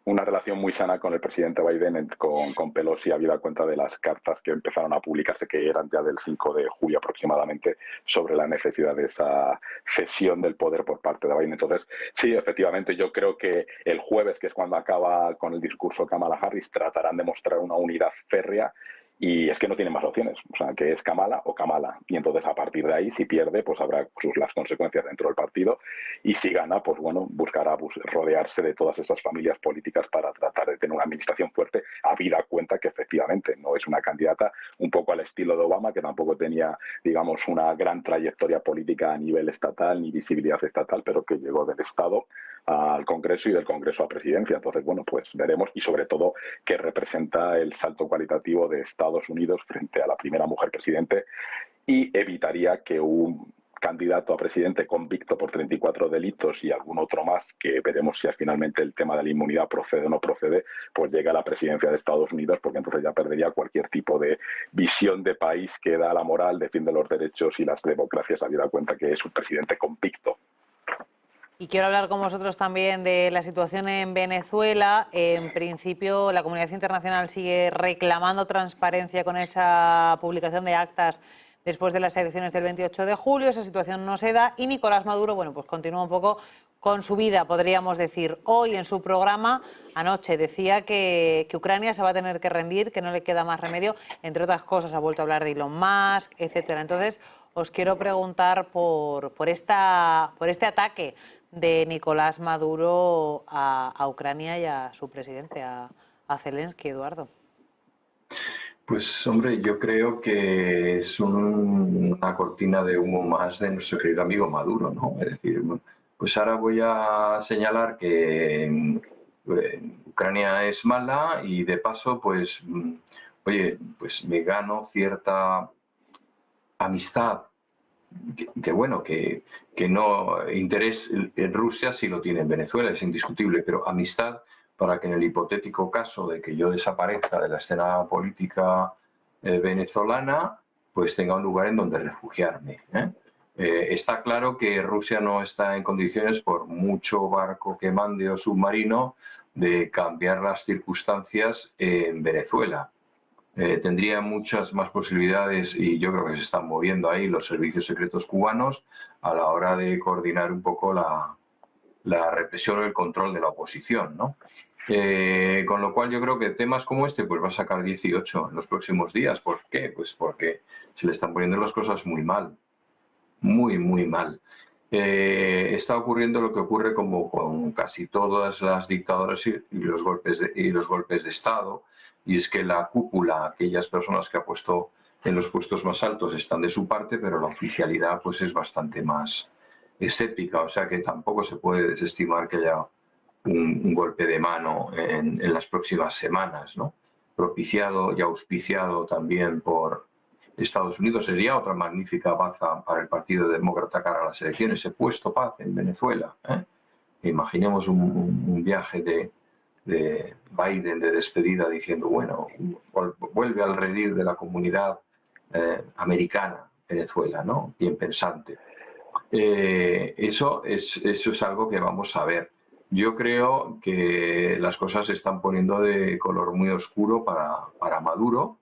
E: una relación muy sana con el presidente Biden, con Pelosi, habida cuenta de las cartas que empezaron a publicarse, que eran ya del 5 de julio aproximadamente, sobre la necesidad de esa cesión del poder por parte de Biden. Entonces, sí, efectivamente, yo creo que el jueves, que es cuando acaba con el discurso Kamala Harris, tratarán de mostrar una unidad férrea. Y es que no tiene más opciones, o sea, que es Kamala o Kamala. Y entonces, a partir de ahí, si pierde, pues habrá las consecuencias dentro del partido. Y si gana, pues bueno, buscará rodearse de todas esas familias políticas para tratar de tener una administración fuerte, habida cuenta que efectivamente no es una candidata un poco al estilo de Obama, que tampoco tenía, digamos, una gran trayectoria política a nivel estatal ni visibilidad estatal, pero que llegó del Estado al Congreso y del Congreso a presidencia. Entonces, bueno, pues veremos, y sobre todo que representa el salto cualitativo de Estados Unidos frente a la primera mujer presidente, y evitaría que un candidato a presidente convicto por 34 delitos y algún otro más, que veremos si finalmente el tema de la inmunidad procede o no procede, pues llega a la presidencia de Estados Unidos, porque entonces ya perdería cualquier tipo de visión de país que da la moral, defiende los derechos y las democracias, habida cuenta que es un presidente convicto.
A: Y quiero hablar con vosotros también de la situación en Venezuela. En principio, la comunidad internacional sigue reclamando transparencia con esa publicación de actas después de las elecciones del 28 de julio. Esa situación no se da y Nicolás Maduro, bueno, pues continúa un poco con su vida, podríamos decir. Hoy en su programa, anoche, decía que Ucrania se va a tener que rendir, que no le queda más remedio. Entre otras cosas, ha vuelto a hablar de Elon Musk, etcétera. Entonces, os quiero preguntar por este ataque de Nicolás Maduro a Ucrania y a su presidente, a Zelensky, Eduardo.
D: Pues hombre, yo creo que es una cortina de humo más de nuestro querido amigo Maduro, ¿no? Es decir, pues ahora voy a señalar que Ucrania es mala y de paso pues oye, pues me gano cierta amistad, que no interés en Rusia sí lo tiene en Venezuela, es indiscutible, pero amistad para que en el hipotético caso de que yo desaparezca de la escena política venezolana, pues tenga un lugar en donde refugiarme. Está claro que Rusia no está en condiciones, por mucho barco que mande o submarino, de cambiar las circunstancias en Venezuela. Tendría muchas más posibilidades, y yo creo que se están moviendo ahí los servicios secretos cubanos a la hora de coordinar un poco la represión o el control de la oposición, ¿no? Con lo cual yo creo que temas como este pues va a sacar 18 en los próximos días. ¿Por qué? Pues porque se le están poniendo las cosas muy mal, muy, muy mal. Está ocurriendo lo que ocurre como con casi todas las dictaduras y los golpes de Estado, y es que la cúpula, aquellas personas que ha puesto en los puestos más altos, están de su parte, pero la oficialidad pues es bastante más escéptica, o sea que tampoco se puede desestimar que haya un golpe de mano en las próximas semanas, ¿no? Propiciado y auspiciado también por Estados Unidos. Sería otra magnífica baza para el Partido Demócrata cara a las elecciones, ese puesto paz en Venezuela. Imaginemos un viaje de Biden de despedida diciendo, bueno, vuelve al redil de la comunidad americana, Venezuela, ¿no? Bien pensante. Eso es algo que vamos a ver. Yo creo que las cosas se están poniendo de color muy oscuro para Maduro,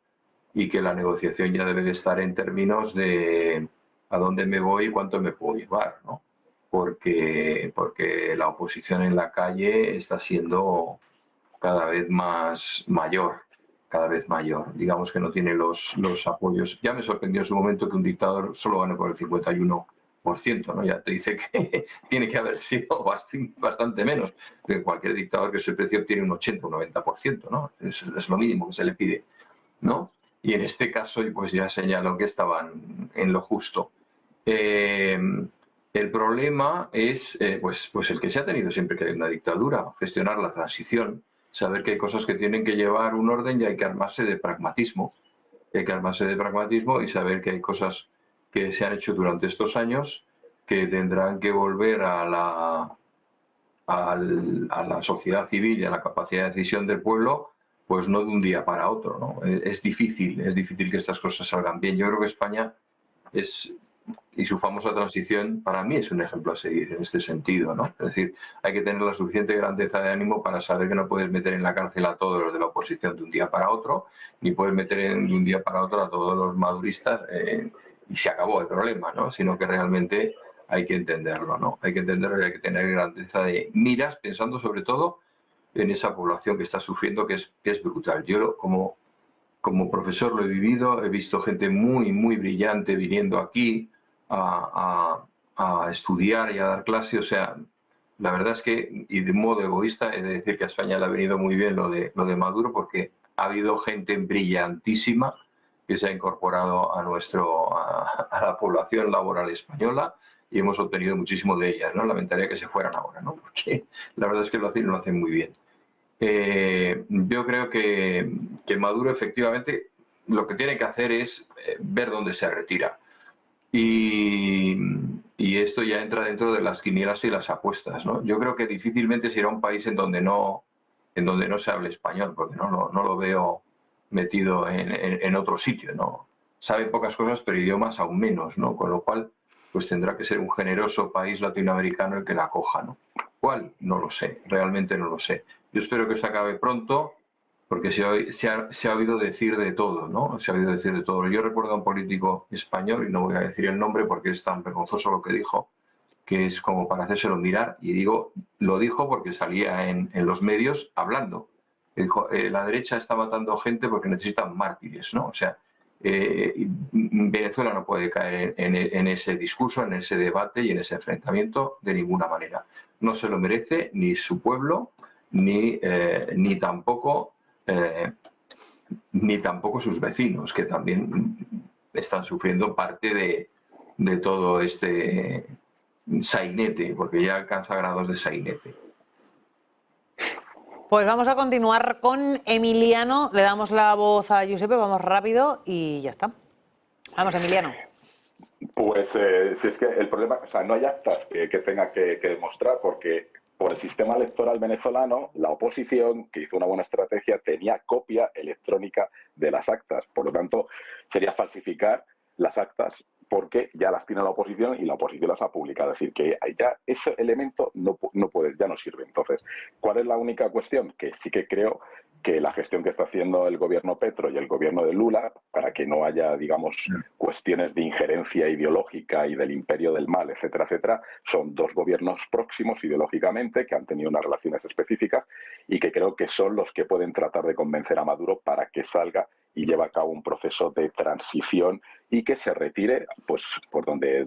D: y que la negociación ya debe de estar en términos de a dónde me voy y cuánto me puedo llevar, ¿no? Porque la oposición en la calle está siendo cada vez más mayor, cada vez mayor. Digamos que no tiene los apoyos. Ya me sorprendió en su momento que un dictador solo gane por el 51%, ¿no? Ya te dice que tiene que haber sido bastante menos. Que cualquier dictador que se precie obtiene un 80, un 90%, ¿no? Es lo mínimo que se le pide, ¿no? Y en este caso, pues ya señaló que estaban en lo justo. El problema es pues el que se ha tenido siempre que hay una dictadura, gestionar la transición, saber que hay cosas que tienen que llevar un orden y hay que armarse de pragmatismo. Hay que armarse de pragmatismo y saber que hay cosas que se han hecho durante estos años que tendrán que volver a la sociedad civil y a la capacidad de decisión del pueblo, pues no de un día para otro, ¿no? Es difícil que estas cosas salgan bien. Yo creo que España y su famosa transición, para mí es un ejemplo a seguir en este sentido, ¿no? Es decir, hay que tener la suficiente grandeza de ánimo para saber que no puedes meter en la cárcel a todos los de la oposición de un día para otro, ni puedes meter de un día para otro a todos los maduristas y se acabó el problema, ¿no? Sino que realmente hay que entenderlo, ¿no? Hay que entenderlo y hay que tener grandeza de miras, pensando sobre todo en esa población que está sufriendo, que es brutal. Yo como profesor lo he vivido, he visto gente muy, muy brillante viniendo aquí a estudiar y a dar clase. O sea, la verdad es que, y de modo egoísta, he de decir que a España le ha venido muy bien lo de Maduro, porque ha habido gente brillantísima que se ha incorporado a la población laboral española, y hemos obtenido muchísimo de ellas, ¿no? Lamentaría que se fueran ahora, ¿no? Porque la verdad es que lo hacen muy bien. Yo creo que Maduro efectivamente lo que tiene que hacer es ver dónde se retira. Y esto ya entra dentro de las quinielas y las apuestas, ¿no? Yo creo que difícilmente se irá a un país en donde no se hable español, porque no lo veo metido en otro sitio, ¿no? Sabe pocas cosas, pero idiomas aún menos, ¿no? Con lo cual, pues tendrá que ser un generoso país latinoamericano el que la acoja, ¿no? ¿Cuál? No lo sé, realmente no lo sé. Yo espero que se acabe pronto, porque se ha oído decir de todo, ¿no? Se ha oído decir de todo. Yo recuerdo a un político español, y no voy a decir el nombre porque es tan vergonzoso lo que dijo, que es como para hacérselo mirar, y lo dijo porque salía en los medios hablando. Dijo, la derecha está matando gente porque necesitan mártires, ¿no? O sea, Venezuela no puede caer en ese discurso, en ese debate y en ese enfrentamiento de ninguna manera. No se lo merece ni su pueblo, ni tampoco sus vecinos, que también están sufriendo parte de todo este sainete, porque ya alcanza grados de sainete.
A: Pues vamos a continuar con Emiliano. Le damos la voz a Giuseppe, vamos rápido y ya está. Vamos, Emiliano.
E: Pues si es que el problema, o sea, no hay actas que tenga que demostrar, porque por el sistema electoral venezolano, la oposición, que hizo una buena estrategia, tenía copia electrónica de las actas. Por lo tanto, sería falsificar las actas porque ya las tiene la oposición y la oposición las ha publicado. Es decir, que ya ese elemento no puede, ya no sirve. Entonces, ¿cuál es la única cuestión? Que sí que creo que la gestión que está haciendo el gobierno Petro y el gobierno de Lula, para que no haya, digamos, cuestiones de injerencia ideológica y del imperio del mal, etcétera, etcétera, son dos gobiernos próximos ideológicamente que han tenido unas relaciones específicas y que creo que son los que pueden tratar de convencer a Maduro para que salga y lleve a cabo un proceso de transición y que se retire pues por donde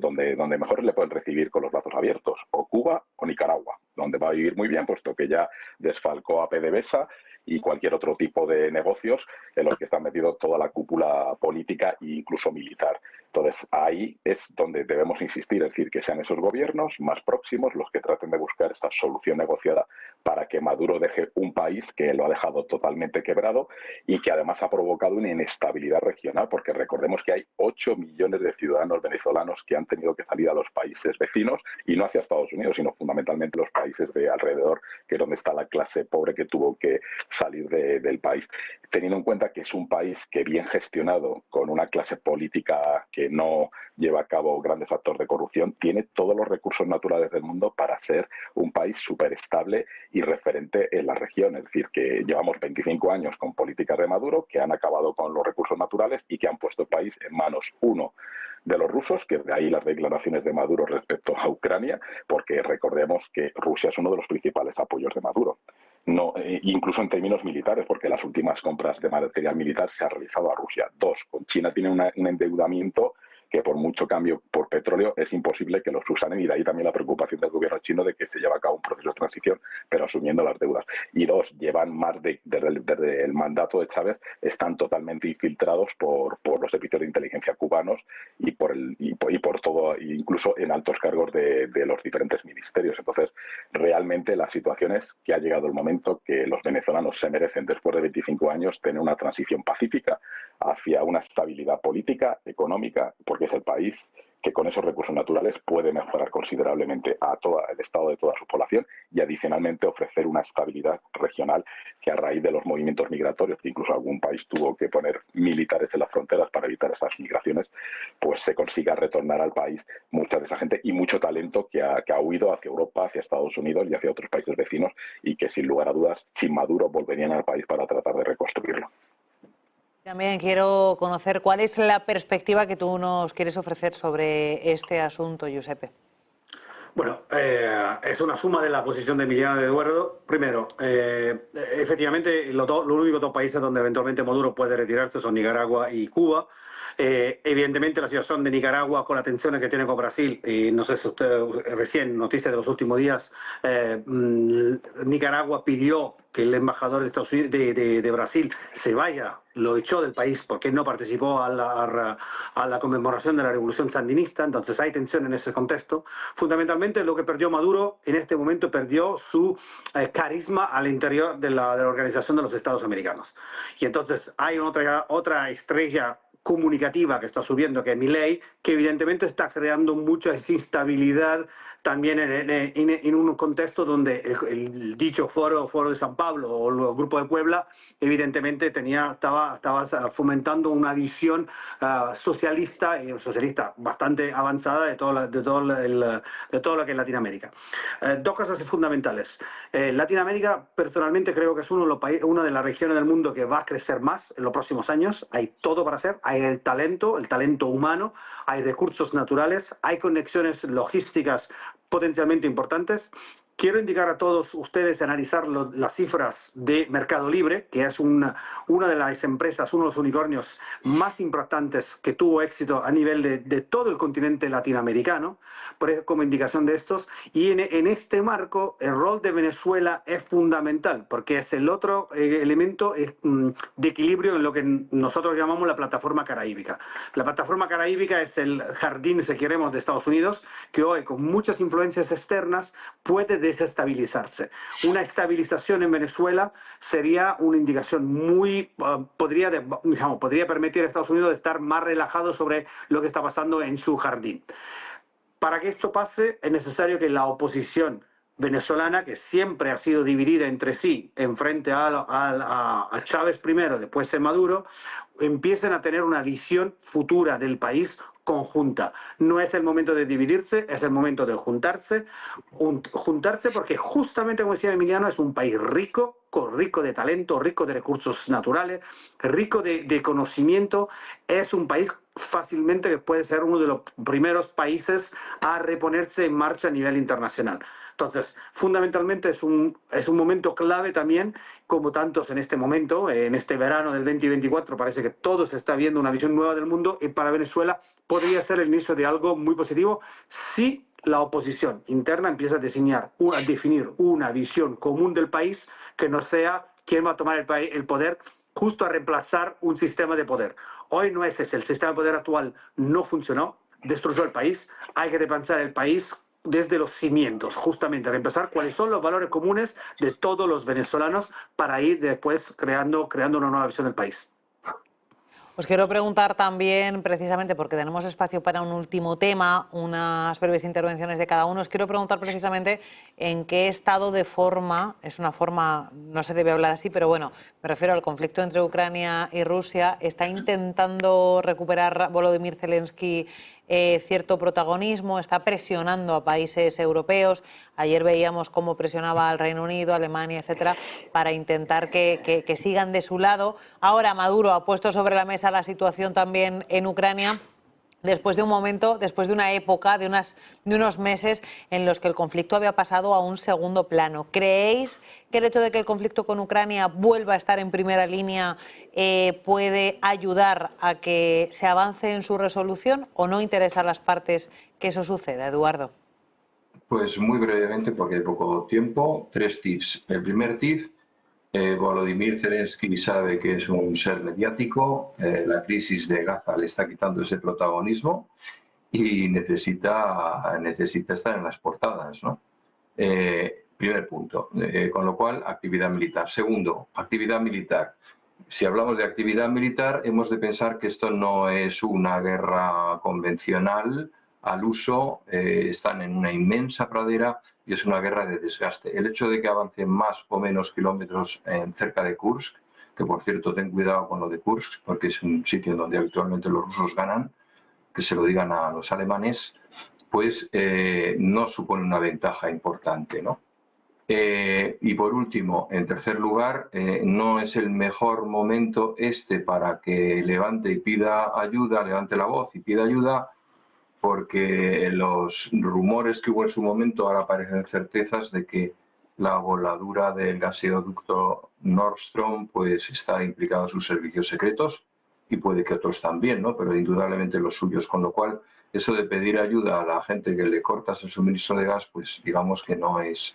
E: mejor le pueden recibir con los brazos abiertos, o Cuba o Nicaragua, donde va a vivir muy bien, puesto que ya desfalcó a PDVSA y cualquier otro tipo de negocios en los que está metido toda la cúpula política e incluso militar. Entonces, ahí es donde debemos insistir, es decir, que sean esos gobiernos más próximos los que traten de buscar esta solución negociada para que Maduro deje un país que lo ha dejado totalmente quebrado y que además ha provocado una inestabilidad regional, porque recordemos que hay 8 millones de ciudadanos venezolanos que han tenido que salir a los países vecinos, y no hacia Estados Unidos, sino fundamentalmente los países de alrededor, que es donde está la clase pobre que tuvo que salir del país. Teniendo en cuenta que es un país que, bien gestionado, con una clase política que no lleva a cabo grandes actos de corrupción, tiene todos los recursos naturales del mundo para ser un país súper estable y referente en la región. Es decir, que llevamos 25 años con políticas de Maduro que han acabado con los recursos naturales y que han puesto el país en manos, uno, de los rusos, que de ahí las declaraciones de Maduro respecto a Ucrania, porque recordemos que Rusia es uno de los principales apoyos de Maduro. No, incluso en términos militares, porque las últimas compras de material militar se han realizado a Rusia. Dos, con China tiene un endeudamiento que por mucho cambio por petróleo es imposible que los usanen, y de ahí también la preocupación del gobierno chino de que se lleva a cabo un proceso de transición, pero asumiendo las deudas. Y dos, llevan más desde el mandato de Chávez, están totalmente infiltrados por los servicios de inteligencia cubanos y por todo, incluso en altos cargos de los diferentes ministerios. Entonces, realmente la situación es que ha llegado el momento que los venezolanos se merecen, después de 25 años, tener una transición pacífica hacia una estabilidad política, económica, porque es el país que con esos recursos naturales puede mejorar considerablemente a todo el estado de toda su población y adicionalmente ofrecer una estabilidad regional que, a raíz de los movimientos migratorios, que incluso algún país tuvo que poner militares en las fronteras para evitar esas migraciones, pues se consiga retornar al país mucha de esa gente y mucho talento que ha huido hacia Europa, hacia Estados Unidos y hacia otros países vecinos, y que sin lugar a dudas, sin Maduro, volverían al país para tratar de reconstruirlo.
A: También quiero conocer cuál es la perspectiva que tú nos quieres ofrecer sobre este asunto, Giuseppe.
F: Bueno, es una suma de la posición de Emiliano y de Eduardo. Primero, efectivamente, los únicos dos países donde eventualmente Maduro puede retirarse son Nicaragua y Cuba. Evidentemente, la situación de Nicaragua, con las tensiones que tiene con Brasil, y no sé si usted, recién, noticias de los últimos días, Nicaragua pidió que el embajador de Brasil se vaya, lo echó del país porque no participó a la conmemoración de la revolución sandinista. Entonces hay tensión en ese contexto. Fundamentalmente, lo que perdió Maduro en este momento, perdió su carisma al interior de la Organización de los Estados Americanos. Y entonces hay otra estrella comunicativa que está subiendo, que es Milei, que evidentemente está creando mucha instabilidad también en un contexto donde el dicho foro de San Pablo o el Grupo de Puebla evidentemente estaba fomentando una visión socialista bastante avanzada de todo lo que es Latinoamérica. Dos cosas fundamentales. Latinoamérica, personalmente, creo que es una de las regiones del mundo que va a crecer más en los próximos años. Hay todo para hacer. Hay el talento humano, hay recursos naturales, hay conexiones logísticas potencialmente importantes. Quiero indicar a todos ustedes, analizar las cifras de Mercado Libre, que es una de las empresas, uno de los unicornios más importantes que tuvo éxito a nivel de todo el continente latinoamericano, como indicación de estos. Y en este marco, el rol de Venezuela es fundamental, porque es el otro elemento de equilibrio en lo que nosotros llamamos la plataforma caraíbica. La plataforma caraíbica es el jardín, si queremos, de Estados Unidos, que hoy, con muchas influencias externas, puede desestabilizarse. Una estabilización en Venezuela sería una indicación muy... podría permitir a Estados Unidos estar más relajado sobre lo que está pasando en su jardín. Para que esto pase es necesario que la oposición venezolana, que siempre ha sido dividida entre sí en frente a Chávez primero, después de Maduro, empiecen a tener una visión futura del país conjunta. No es el momento de dividirse, es el momento de juntarse porque justamente, como decía Emiliano, es un país rico de talento, rico de recursos naturales, rico de conocimiento. Es un país fácilmente que puede ser uno de los primeros países a reponerse en marcha a nivel internacional. Entonces, fundamentalmente es un momento clave también, como tantos en este momento, en este verano del 2024, parece que todo se está viendo una visión nueva del mundo, y para Venezuela podría ser el inicio de algo muy positivo si la oposición interna empieza a definir una visión común del país, que no sea quién va a tomar el poder justo a reemplazar un sistema de poder. Hoy no es ese, el sistema de poder actual no funcionó, destruyó el país, hay que repensar el país desde los cimientos, justamente reempezar cuáles son los valores comunes de todos los venezolanos para ir después creando una nueva visión del país.
A: Os quiero preguntar también, precisamente porque tenemos espacio para un último tema, unas breves intervenciones de cada uno, os quiero preguntar precisamente en qué estado de forma, es una forma, no se debe hablar así, pero bueno, me refiero al conflicto entre Ucrania y Rusia, está intentando recuperar Volodymyr Zelensky cierto protagonismo, está presionando a países europeos. Ayer veíamos cómo presionaba al Reino Unido, Alemania, etcétera, para intentar que sigan de su lado. Ahora Maduro ha puesto sobre la mesa la situación también en Ucrania, después de un momento, después de una época, de unos meses en los que el conflicto había pasado a un segundo plano. ¿Creéis que el hecho de que el conflicto con Ucrania vuelva a estar en primera línea puede ayudar a que se avance en su resolución, o no interesa a las partes que eso suceda, Eduardo?
D: Pues muy brevemente, porque hay poco tiempo, 3 tips. El primer tip: Volodymyr Zelensky sabe que es un ser mediático, la crisis de Gaza le está quitando ese protagonismo y necesita estar en las portadas, ¿no? Primer punto. Con lo cual, actividad militar. Segundo, actividad militar. Si hablamos de actividad militar, hemos de pensar que esto no es una guerra convencional al uso, están en una inmensa pradera y es una guerra de desgaste. El hecho de que avancen más o menos kilómetros cerca de Kursk, que por cierto ten cuidado con lo de Kursk, porque es un sitio donde habitualmente los rusos ganan, que se lo digan a los alemanes, pues no supone una ventaja importante, ¿no? Y por último, en tercer lugar, no es el mejor momento para que levante la voz y pida ayuda, porque los rumores que hubo en su momento ahora parecen certezas de que la voladura del gaseoducto Nord Stream pues está implicado en sus servicios secretos, y puede que otros también, ¿no? Pero indudablemente los suyos, con lo cual eso de pedir ayuda a la gente que le cortas el suministro de gas, pues digamos que no es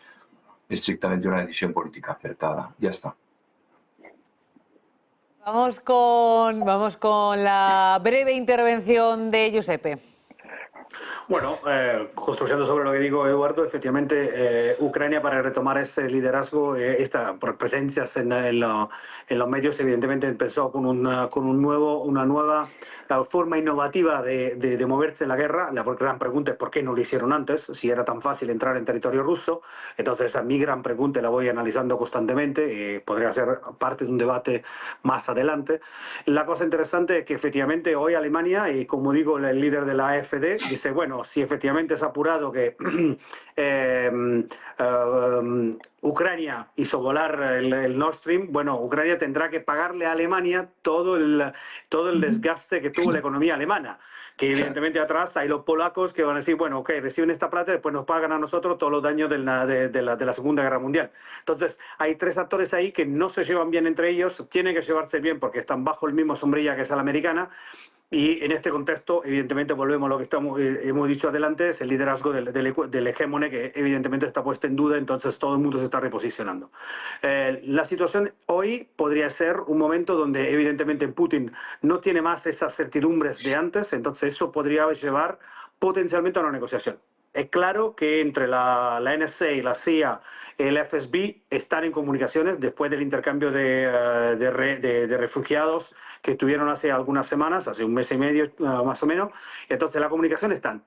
D: estrictamente una decisión política acertada. Ya está.
A: Vamos con la breve intervención de Giuseppe.
F: Bueno, construyendo sobre lo que digo, Eduardo, efectivamente Ucrania, para retomar ese liderazgo, esta presencia en los medios, evidentemente empezó con una nueva forma innovativa de moverse en la guerra. La gran pregunta es por qué no lo hicieron antes, si era tan fácil entrar en territorio ruso. Entonces, a mi gran pregunta la voy analizando constantemente, podría ser parte de un debate más adelante. La cosa interesante es que efectivamente hoy Alemania, y como digo, el líder de la AfD, dice, bueno, si efectivamente es apurado que Ucrania hizo volar el Nord Stream, bueno, Ucrania tendrá que pagarle a Alemania todo el desgaste que tuvo la economía alemana, que evidentemente atrás hay los polacos que van a decir, bueno, ok, reciben esta plata y después nos pagan a nosotros todos los daños de la Segunda Guerra Mundial. Entonces, hay 3 actores ahí que no se llevan bien entre ellos, tienen que llevarse bien porque están bajo el mismo sombrilla que es la americana. Y en este contexto, evidentemente, volvemos a lo que hemos dicho adelante, es el liderazgo del hegemone, que evidentemente está puesto en duda, entonces todo el mundo se está reposicionando. La situación hoy podría ser un momento donde evidentemente Putin no tiene más esas certidumbres de antes, entonces eso podría llevar potencialmente a una negociación. es claro que entre la NSA y la CIA, el FSB, están en comunicaciones después del intercambio de refugiados que tuvieron hace algunas semanas, hace un mes y medio más o menos. Entonces la comunicación están.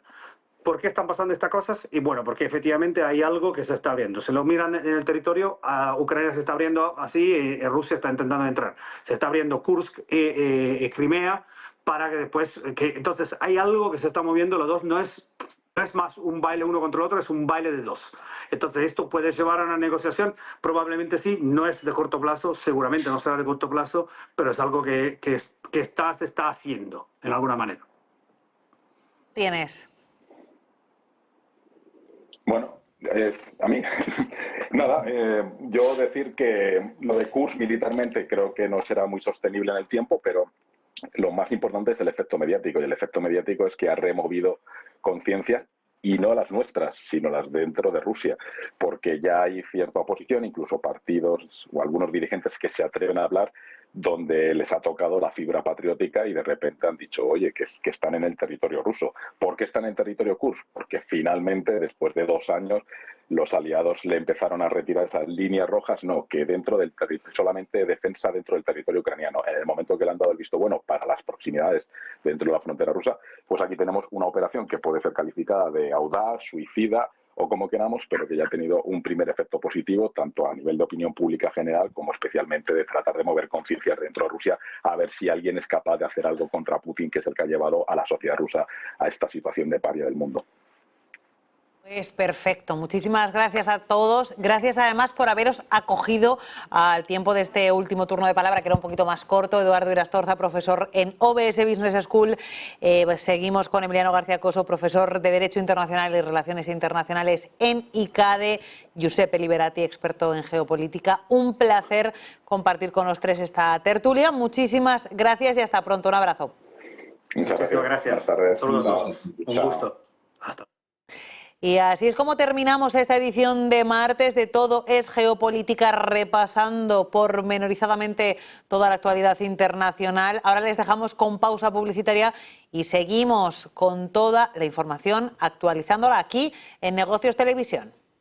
F: ¿Por qué están pasando estas cosas? Y bueno, porque efectivamente hay algo que se está abriendo. Se lo miran en el territorio, Ucrania se está abriendo así, Rusia está intentando entrar. Se está abriendo Kursk y Crimea para que después... entonces hay algo que se está moviendo, los dos no es más un baile uno contra el otro, es un baile de dos. Entonces esto puede llevar a una negociación, probablemente sí, no es de corto plazo, seguramente no será de corto plazo, pero es algo que se está haciendo en alguna manera.
A: Tienes.
E: Bueno, a mí, nada, yo decir que lo de Kursk militarmente creo que no será muy sostenible en el tiempo, pero lo más importante es el efecto mediático, y el efecto mediático es que ha removido conciencias, y no las nuestras, sino las dentro de Rusia, porque ya hay cierta oposición, incluso partidos o algunos dirigentes que se atreven a hablar, donde les ha tocado la fibra patriótica y de repente han dicho, oye, que están en el territorio ruso. ¿Por qué están en territorio Kursk? Porque finalmente, después de 2 años, los aliados le empezaron a retirar esas líneas rojas, no, que dentro del territorio, solamente defensa dentro del territorio ucraniano. En el momento que le han dado el visto bueno para las proximidades dentro de la frontera rusa, pues aquí tenemos una operación que puede ser calificada de audaz, suicida o como queramos, pero que ya ha tenido un primer efecto positivo, tanto a nivel de opinión pública general como especialmente de tratar de mover conciencias dentro de Rusia, a ver si alguien es capaz de hacer algo contra Putin, que es el que ha llevado a la sociedad rusa a esta situación de paria del mundo.
A: Pues perfecto, muchísimas gracias a todos. Gracias además por haberos acogido al tiempo de este último turno de palabra, que era un poquito más corto. Eduardo Irastorza, profesor en OBS Business School. Pues seguimos con Emiliano García Coso, profesor de Derecho Internacional y Relaciones Internacionales en ICADE. Giuseppe Liberati, experto en geopolítica. Un placer compartir con los tres esta tertulia. Muchísimas gracias y hasta pronto. Un abrazo.
E: Muchas gracias.
F: Buenas tardes. Un gusto. Hasta.
A: Y así es como terminamos esta edición de martes de Todo es Geopolítica, repasando pormenorizadamente toda la actualidad internacional. Ahora les dejamos con pausa publicitaria y seguimos con toda la información actualizándola aquí en Negocios Televisión.